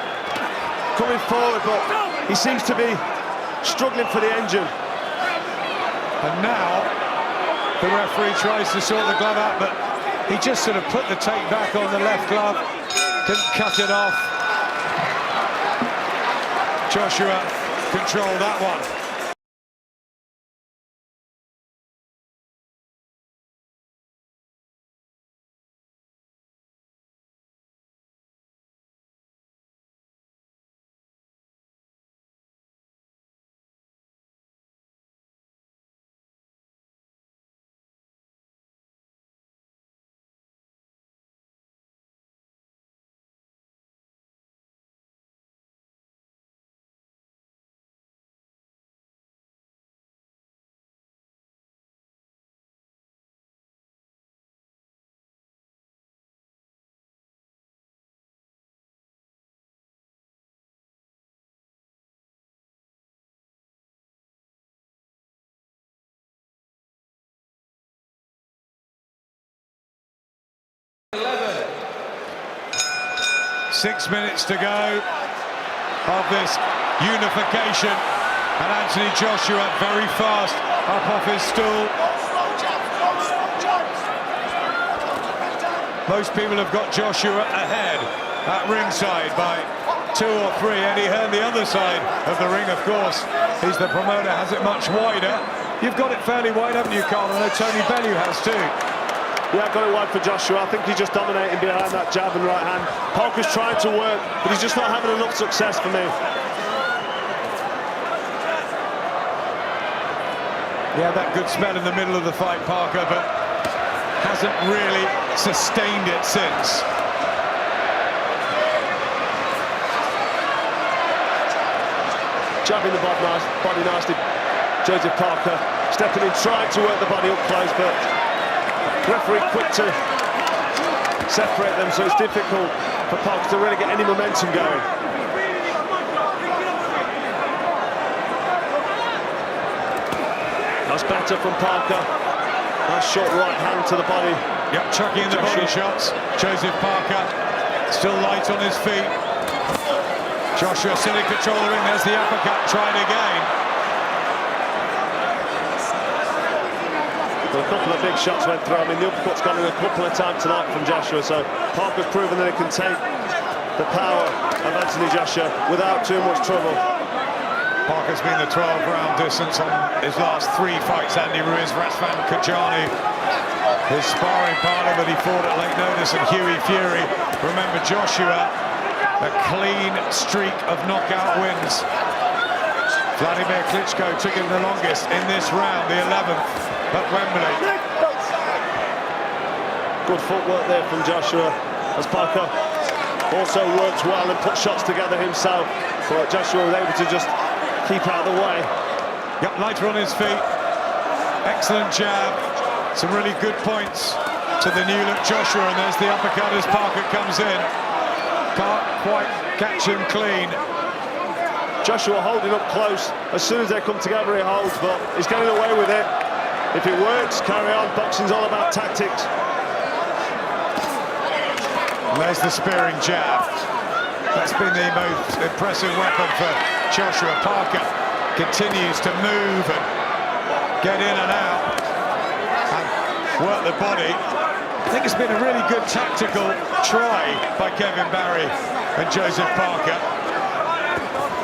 Coming forward, but he seems to be struggling for the engine. And now the referee tries to sort the glove out, but he just sort of put the take back on the left glove, couldn't cut it off. Joshua controlled that one. 6 minutes to go of this unification, and Anthony Joshua very fast up off his stool. Most people have got Joshua ahead at ringside by 2 or 3. Eddie Hearn, the other side of the ring, of course, he's the promoter, has it much wider. You've got it fairly wide, haven't you, Carl? I know Tony Bellew has too. Yeah, got it wide for Joshua. I think he's just dominating behind that jab and right hand. Parker's trying to work, but he's just not having enough success for me. Yeah, that good spell in the middle of the fight, Parker, but hasn't really sustained it since. Jabbing the body nicely. Joseph Parker stepping in, trying to work the body up close, but referee quick to separate them, so it's difficult for Parker to really get any momentum going. That's better from Parker. Nice short right hand to the body. Yep, chucking in the body shots. Joseph Parker still light on his feet. Joshua still in control of the ring. There's the uppercut, tried again. Well, a couple of big shots went through. I mean, the uppercut's gone in a couple of times tonight from Joshua, so Parker's proven that he can take the power of Anthony Joshua without too much trouble. Parker's been the 12-round distance on his last 3 fights. Andy Ruiz, Razvan Kajani, his sparring partner that he fought at late notice, and Hughie Fury. Remember, Joshua, a clean streak of knockout wins. Vladimir Klitschko took him the longest in this round, the 11th at Wembley. Good footwork there from Joshua, as Parker also worked well and put shots together himself, but Joshua was able to just keep out of the way. Yep, lighter on his feet. Excellent jab. Some really good points to the new look Joshua, and there's the uppercut as Parker comes in. Can't quite catch him clean. Joshua holding up close. As soon as they come together, he holds, but he's getting away with it. If it works, carry on. Boxing's all about tactics. And there's the spearing jab. That's been the most impressive weapon for Joshua. Parker continues to move and get in and out and work the body. I think it's been a really good tactical try by Kevin Barry and Joseph Parker.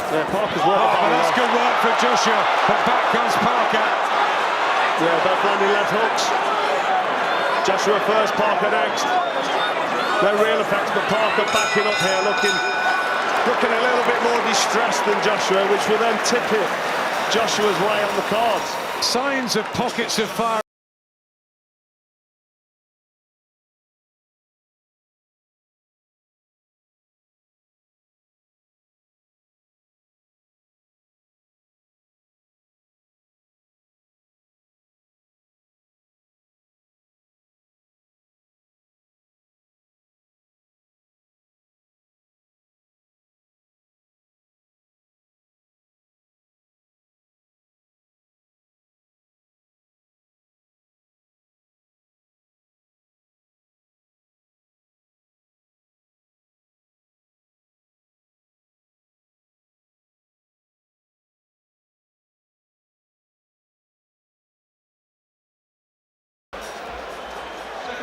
Yeah, Parker's working. But that's good work for Joshua, but back comes Parker. Yeah, both landing left hooks. Joshua first, Parker next. No real effects, but Parker backing up here, looking a little bit more distressed than Joshua, which will then tip it Joshua's way on the cards. Signs of pockets of fire.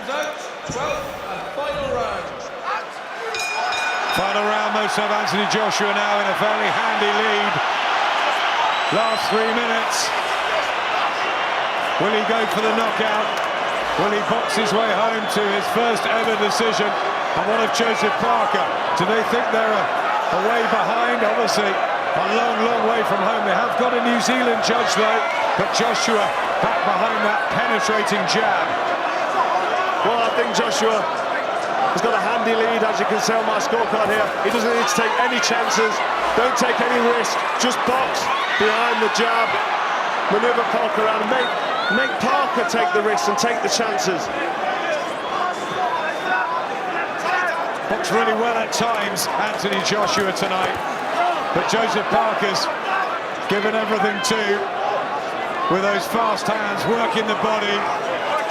Out, 12th and final round. Final round, most of Anthony Joshua now in a fairly handy lead. Last 3 minutes. Will he go for the knockout? Will he box his way home to his first ever decision and one of Joseph Parker? Do they think they're a way behind? Obviously, a long, long way from home. They have got a New Zealand judge though, but Joshua back behind that penetrating jab. Well, I think Joshua has got a handy lead, as you can see on my scorecard here. He doesn't need to take any chances, don't take any risk, just box behind the jab, manoeuvre Parker around, and make Parker take the risks and take the chances. Boxed really well at times, Anthony Joshua tonight, but Joseph Parker's given everything too, with those fast hands, working the body,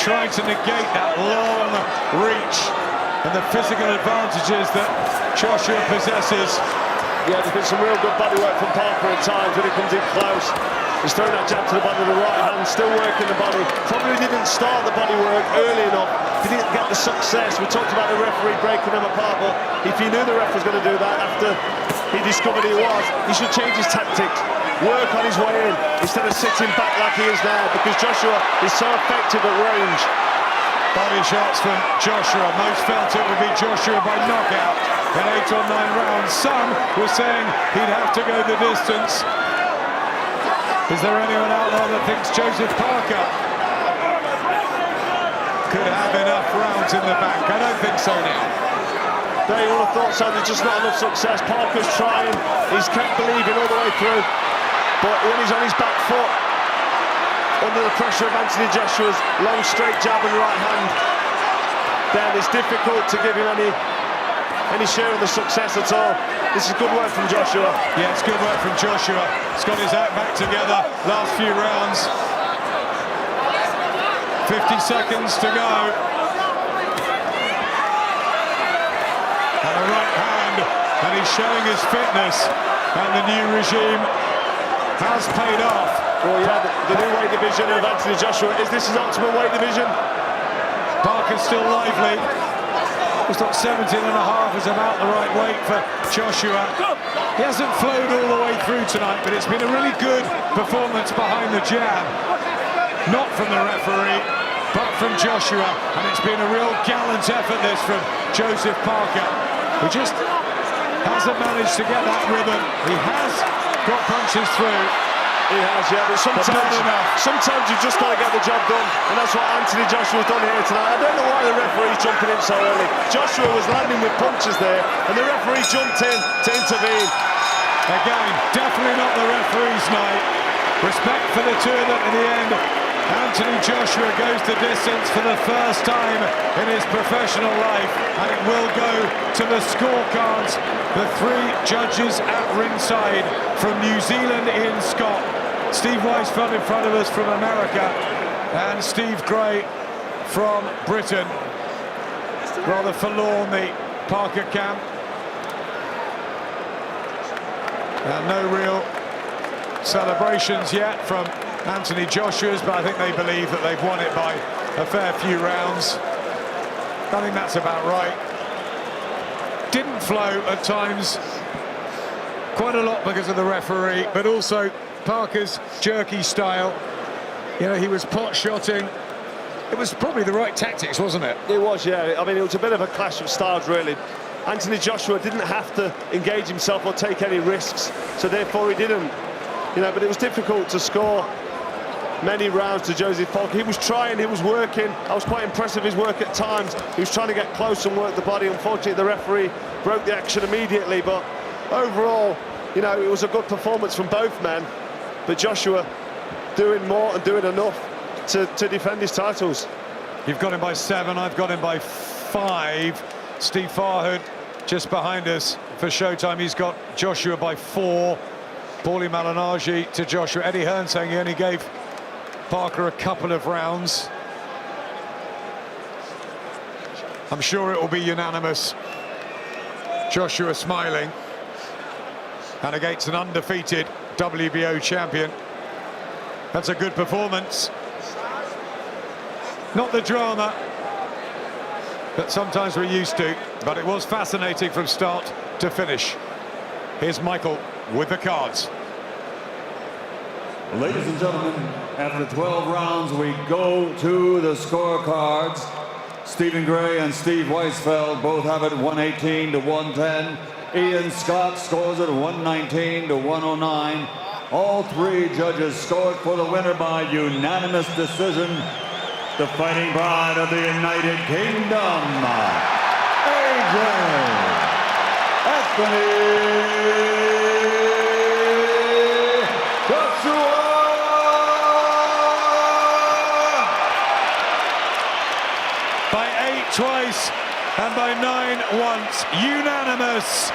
trying to negate that long reach and the physical advantages that Joshua possesses. Yeah, there's been some real good body work from Parker at times when he comes in close. He's throwing that jab to the body with the right hand, still working the body. Probably didn't start the body work early enough. He didn't get the success. We talked about the referee breaking them apart, but if he knew the ref was going to do that after he discovered he was, he should change his tactics. Work on his way in instead of sitting back like he is now, because Joshua is so effective at range. Body shots from Joshua. Most felt it would be Joshua by knockout in 8 or 9 rounds. Some were saying he'd have to go the distance. Is there anyone out there that thinks Joseph Parker could have enough rounds in the bank? I don't think so now. They all have thought so. There's just not enough success. Parker's trying. He's kept believing all the way through. But when he's on his back foot, under the pressure of Anthony Joshua's long straight jab and right hand, then it's difficult to give him any share of the success at all. This is good work from Joshua. Yeah, it's good work from Joshua. He's got his act back together. Last few rounds. 50 seconds to go. And a right hand, and he's showing his fitness. And the new regime has paid off. Well, yeah, the new weight division of Anthony Joshua, is this his optimal weight division? Parker's still lively. He's got 17.5 is about the right weight for Joshua. He hasn't flowed all the way through tonight, but it's been a really good performance behind the jab. Not from the referee, but from Joshua. And it's been a real gallant effort, this, from Joseph Parker, who just hasn't managed to get that rhythm. He has got punches through. He has, yeah, but sometimes you've just got to get the job done, and that's what Anthony Joshua's done here tonight. I don't know why the referee's jumping in so early. Joshua was landing with punches there, and the referee jumped in to intervene. Again, definitely not the referee's night. Respect for the two of them in the end. Anthony Joshua goes the distance for the first time in his professional life, and it will go to the scorecards. The 3 judges at ringside from New Zealand, Ian Scott, Steve Weisfeld in front of us from America, and Steve Gray from Britain. Rather forlorn, the Parker camp. And no real celebrations yet from Anthony Joshua's, but I think they believe that they've won it by a fair few rounds. I think that's about right. Didn't flow at times, quite a lot because of the referee, but also Parker's jerky style. You know, he was pot-shotting. It was probably the right tactics, wasn't it? It was, yeah. I mean, it was a bit of a clash of styles, really. Anthony Joshua didn't have to engage himself or take any risks, so therefore he didn't. You know, but it was difficult to score many rounds to Joseph Parker. He was trying, he was working. I was quite impressed with his work at times. He was trying to get close and work the body. Unfortunately, the referee broke the action immediately, but overall, you know, it was a good performance from both men. But Joshua doing more and doing enough to defend his titles. You've got him by 7, I've got him by 5. Steve Farhood just behind us for Showtime. He's got Joshua by 4. Paulie Malignaggi to Joshua. Eddie Hearn saying he only gave Parker a couple of rounds. I'm sure it will be unanimous. Joshua smiling. And against an undefeated WBO champion. That's a good performance. Not the drama that sometimes we're used to, but it was fascinating from start to finish. Here's Michael with the cards. Ladies and gentlemen, after 12 rounds, we go to the scorecards. Stephen Gray and Steve Weisfeld both have it 118 to 110. Ian Scott scores it 119 to 109. All 3 judges scored for the winner by unanimous decision. The fighting pride of the United Kingdom, AJ Anthony by 8 twice and by 9 once, unanimous.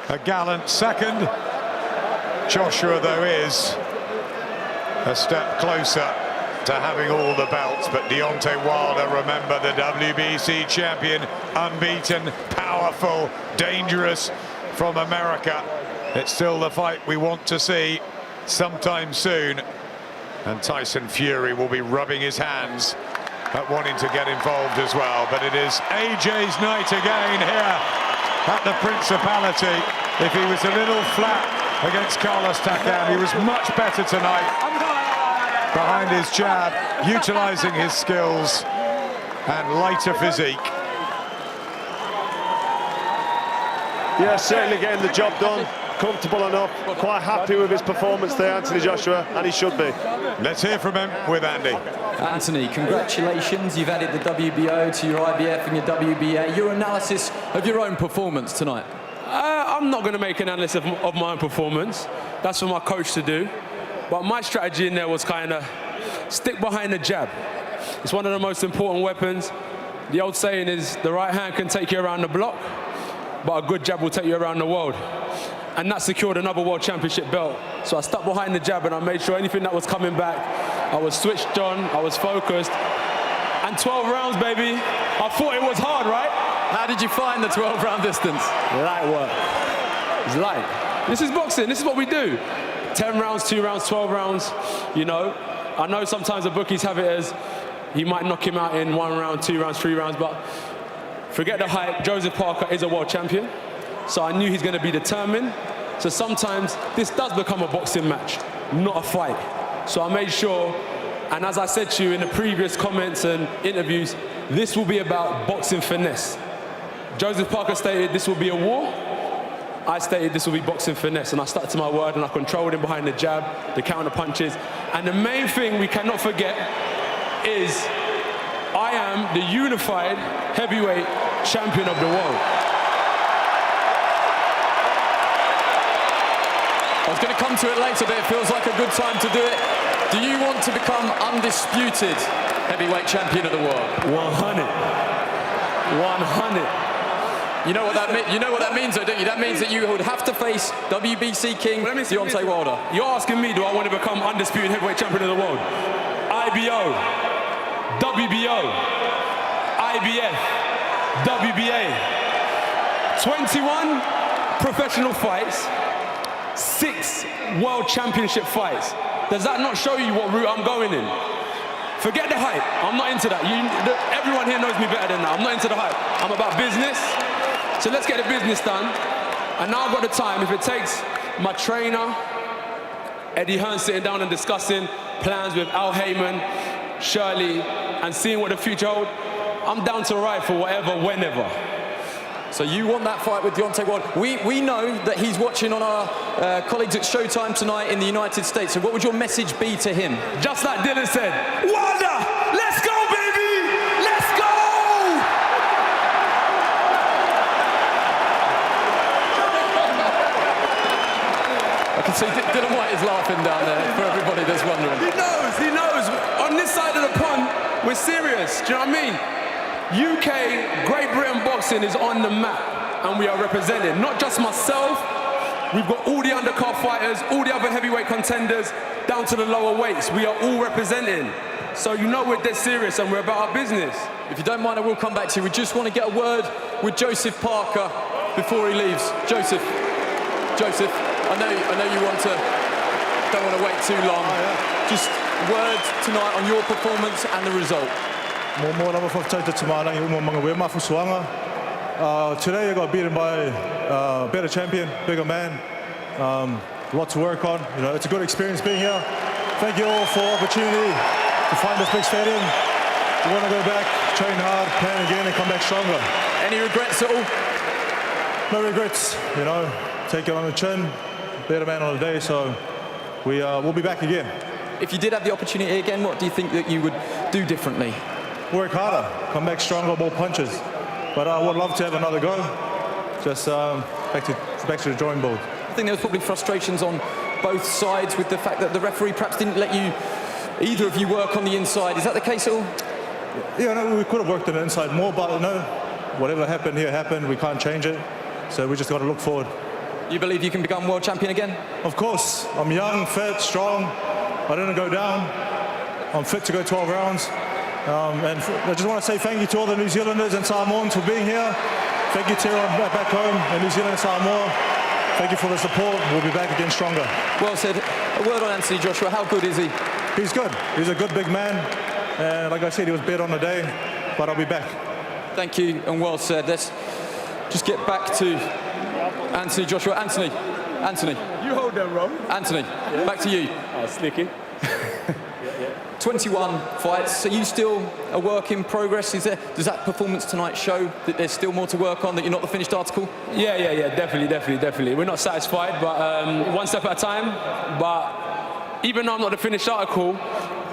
a gallant second. Joshua, though, is a step closer to having all the belts, but Deontay Wilder, remember, the WBC champion, unbeaten, powerful, dangerous from America. It's still the fight we want to see sometime soon, and Tyson Fury will be rubbing his hands at wanting to get involved as well. But it is AJ's night again here at the Principality. If he was a little flat against Carlos Takam, he was much better tonight behind his jab, utilizing his skills and lighter physique. Yeah, certainly getting the job done. Comfortable enough, quite happy with his performance there, Anthony Joshua, and he should be. Let's hear from him with Andy. Anthony, congratulations. You've added the WBO to your IBF and your WBA. Your analysis of your own performance tonight? I'm not going to make an analysis of my own performance. That's for my coach to do. But my strategy in there was kind of stick behind the jab. It's one of the most important weapons. The old saying is the right hand can take you around the block, but a good jab will take you around the world. And that secured another world championship belt. So I stuck behind the jab and I made sure anything that was coming back, I was switched on, I was focused. And 12 rounds, baby. I thought it was hard, right? How did you find the 12-round distance? Light work. It's light. This is boxing, this is what we do. 10 rounds, 2 rounds, 12 rounds, you know. I know sometimes the bookies have it as he might knock him out in 1 round, 2 rounds, 3 rounds, but forget the hype. Joseph Parker is a world champion, so I knew he's going to be determined. So sometimes this does become a boxing match, not a fight. So I made sure, and as I said to you in the previous comments and interviews, this will be about boxing finesse. Joseph Parker stated this will be a war. I stated this will be boxing finesse, and I stuck to my word, and I controlled him behind the jab, the counter punches. And the main thing we cannot forget is I am the unified heavyweight champion of the world. I was going to come to it later, but it feels like a good time to do it. Do you want to become undisputed heavyweight champion of the world? 100. 100. You know what that means? You know what that means, though, don't you? That means that you would have to face WBC king Deontay Wilder. You're asking me, do I want to become undisputed heavyweight champion of the world? IBO, WBO, IBF, WBA. 21 professional fights, 6 world championship fights. Does that not show you what route I'm going in? Forget the hype. I'm not into that. Everyone here knows me better than that. I'm not into the hype. I'm about business. So let's get the business done. And now I've got the time. If it takes my trainer, Eddie Hearn, sitting down and discussing plans with Al Heyman, Shirley, and seeing what the future holds, I'm down to ride for whatever, whenever. So you want that fight with Deontay Wilder. We know that he's watching on our colleagues at Showtime tonight in the United States. So what would your message be to him? Just like Dylan said, Wilder, let's go, baby! Let's go! I can see Dylan White is laughing down there for everybody that's wondering. He knows. On this side of the pond, we're serious. Do you know what I mean? UK, Great Britain boxing is on the map, and we are represented. Not just myself, we've got all the undercard fighters, all the other heavyweight contenders, down to the lower weights. We are all representing. So you know we're dead serious and we're about our business. If you don't mind, I will come back to you. We just want to get a word with Joseph Parker before he leaves. Joseph, I know you don't want to wait too long. Just words tonight on your performance and the result. Today I got beaten by a better champion, bigger man. A lot to work on. You know, it's a good experience being here. Thank you all for the opportunity to find this big stadium. We want to go back, train hard, plan again, and come back stronger. Any regrets at all? No regrets. You know, take it on the chin. Better man on the day. So we'll be back again. If you did have the opportunity again, what do you think that you would do differently? Work harder, come back stronger, more punches. But I would love to have another go. Just back to the drawing board. I think there was probably frustrations on both sides with the fact that the referee perhaps didn't let either of you work on the inside. Is that the case at all? Yeah, no, we could have worked on the inside more, but no, whatever happened here happened. We can't change it. So we just got to look forward. You believe you can become world champion again? Of course. I'm young, fit, strong. I didn't go down. I'm fit to go 12 rounds. And I just want to say thank you to all the New Zealanders and Samoans for being here. Thank you to everyone back home in New Zealand and Samoa. Thank you for the support. We'll be back again stronger. Well said. A word on Anthony Joshua. How good is he? He's good. He's a good big man. And like I said, he was bad on the day, but I'll be back. Thank you, and well said. Let's just get back to Anthony Joshua. Anthony. You hold them wrong. Anthony, back to you. Oh, slicky. 21 fights. Are you still a work in progress? Does that performance tonight show that there's still more to work on, that you're not the finished article? Yeah, definitely. We're not satisfied, but one step at a time. But even though I'm not the finished article,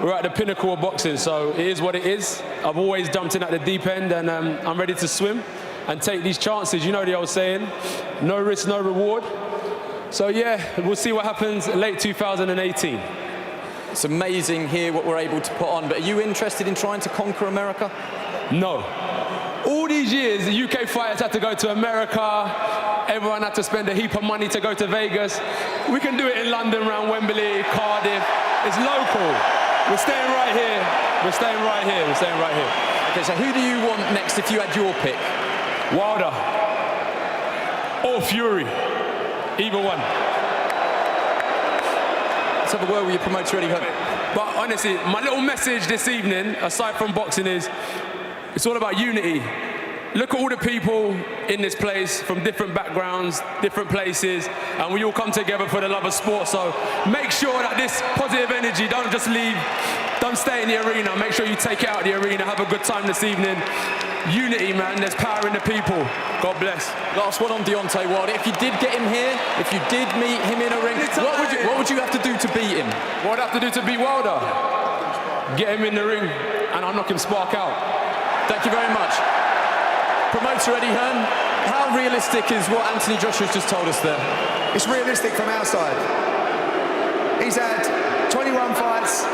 we're at the pinnacle of boxing, so it is what it is. I've always jumped in at the deep end, and I'm ready to swim and take these chances. You know the old saying, no risk, no reward. So yeah, we'll see what happens late 2018. It's amazing here what we're able to put on, but are you interested in trying to conquer America? No. All these years, the UK fighters had to go to America. Everyone had to spend a heap of money to go to Vegas. We can do it in London, around Wembley, Cardiff. It's local. We're staying right here. We're staying right here. We're staying right here. Okay, so who do you want next if you had your pick? Wilder or Fury. Either one. Let's have a word with your promoter, Eddie Hearn. But honestly, my little message this evening, aside from boxing, is it's all about unity. Look at all the people in this place from different backgrounds, different places, and we all come together for the love of sport. So make sure that this positive energy, don't just leave, don't stay in the arena. Make sure you take it out of the arena, have a good time this evening. Unity, man, there's power in the people. God bless. Last one on Deontay Wilder. If you did get him here, if you did meet him in a ring, what would you have to do to beat him? What I'd have to do to beat Wilder? Get him in the ring and I'll knock him spark out. Thank you very much. Promoter Eddie Hearn, how realistic is what Anthony Joshua's just told us there? It's realistic from our side. He's had 21 fights.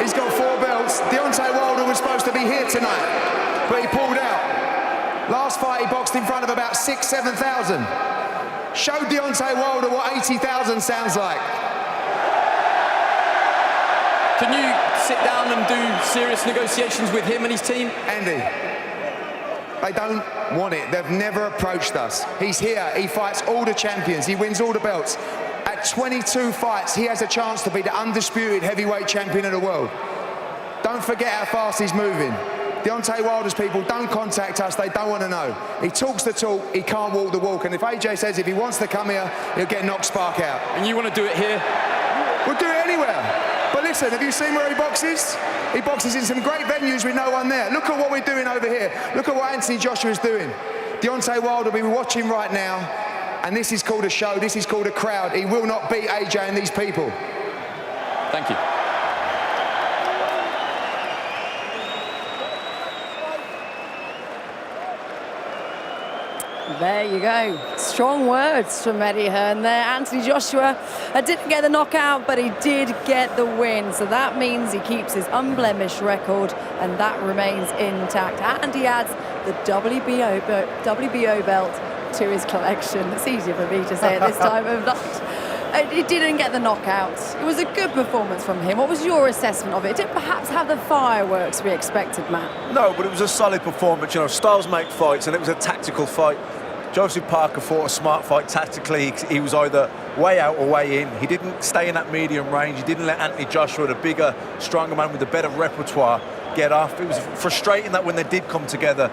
He's got 4 belts. Deontay Wilder was supposed to be here tonight, but he pulled out. Last fight, he boxed in front of about 6,000, 7,000. Show Deontay Wilder what 80,000 sounds like. Can you sit down and do serious negotiations with him and his team? Andy, they don't want it. They've never approached us. He's here. He fights all the champions. He wins all the belts. At 22 fights, he has a chance to be the undisputed heavyweight champion of the world. Don't forget how fast he's moving. Deontay Wilder's people don't contact us. They don't want to know. He talks the talk. He can't walk the walk. And if AJ says if he wants to come here, he'll get knocked spark out. And you want to do it here? We'll do it anywhere. But listen, have you seen where he boxes? He boxes in some great venues with no one there. Look at what we're doing over here. Look at what Anthony Joshua is doing. Deontay Wilder will be watching right now, and this is called a show. This is called a crowd. He will not beat AJ and these people. Thank you. There you go. Strong words from Eddie Hearn there. Anthony Joshua didn't get the knockout, but he did get the win. So that means he keeps his unblemished record, and that remains intact. And he adds the WBO belt to his collection. It's easier for me to say at this time of night. He didn't get the knockout. It was a good performance from him. What was your assessment of it? Did it perhaps have the fireworks we expected, Matt? No, but it was a solid performance. You know, styles make fights, and it was a tactical fight. Joseph Parker fought a smart fight tactically. He was either way out or way in. He didn't stay in that medium range. He didn't let Anthony Joshua, the bigger, stronger man with the better repertoire, get off. It was frustrating that when they did come together,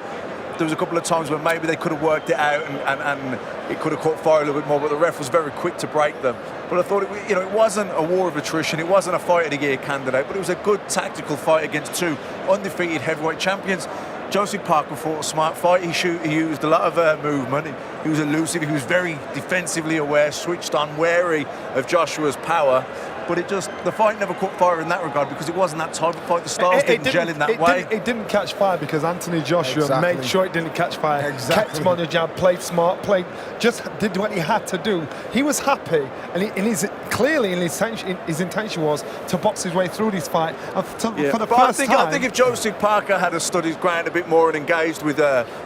there was a couple of times where maybe they could have worked it out and it could have caught fire a little bit more, but the ref was very quick to break them. But I thought, it wasn't a war of attrition. It wasn't a fight of the year candidate, but it was a good tactical fight against 2 undefeated heavyweight champions. Joseph Parker fought a smart fight. He used a lot of movement. He was elusive. He was very defensively aware, switched on, wary of Joshua's power. but the fight never caught fire in that regard because it wasn't that type of fight. The styles didn't gel in that way. It didn't catch fire because Anthony Joshua made sure it didn't catch fire. Kept him on the jab, played smart, just did what he had to do. He was happy, and his intention was to box his way through this fight. And for the first time, I think if Joseph Parker had studied his ground a bit more and engaged with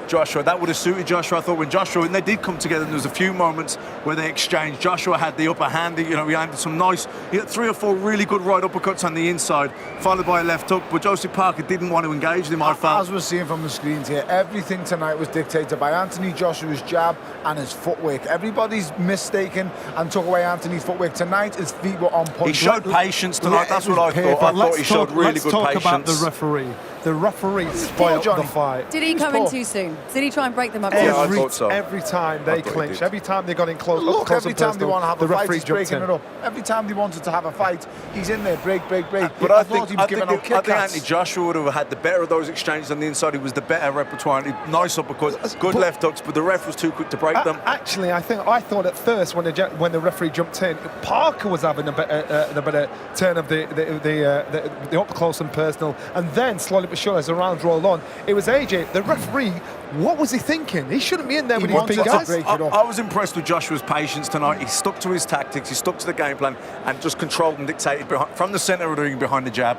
Joshua, that would have suited Joshua. I thought when Joshua and they did come together, and there was a few moments where they exchanged. Joshua had the upper hand. He had some nice. He had 3 or 4 really good right uppercuts on the inside, followed by a left hook. But Joseph Parker didn't want to engage him. I felt. As we're seeing from the screens here, everything tonight was dictated by Anthony Joshua's jab and his footwork. Everybody's mistaken and took away Anthony's footwork. Tonight, his feet were on point. He showed patience tonight. That's what I thought. I thought he showed really good patience. Let's talk about the referee. The referee spoiled the fight. Did he come in too soon? Did he try and break them up? Yeah, I thought so. Every time they clinched, every time they got in close, Look, every time they want to have a fight, he's breaking in. it up. Every time they wanted to have a fight, he's in there, break. But I think Anthony Joshua would have had the better of those exchanges on the inside. He was the better repertoire. Nice uppercuts, good left hooks, but the ref was too quick to break them. Actually, I thought at first when the referee jumped in, Parker was having the better turn of the up close and personal, and then slowly but surely as the rounds rolled on, it was AJ, the referee. What was he thinking? He shouldn't be in there with his big guys. I was impressed with Joshua's patience tonight. He stuck to his tactics, he stuck to the game plan, and just controlled and dictated from the centre of the ring behind the jab.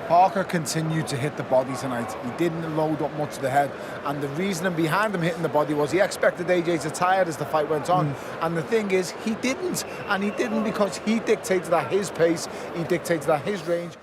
Parker continued to hit the body tonight. He didn't load up much to the head, and the reasoning behind him hitting the body was he expected AJ to tire as the fight went on. And the thing is, he didn't, and he didn't because he dictated at his pace, he dictated at his range.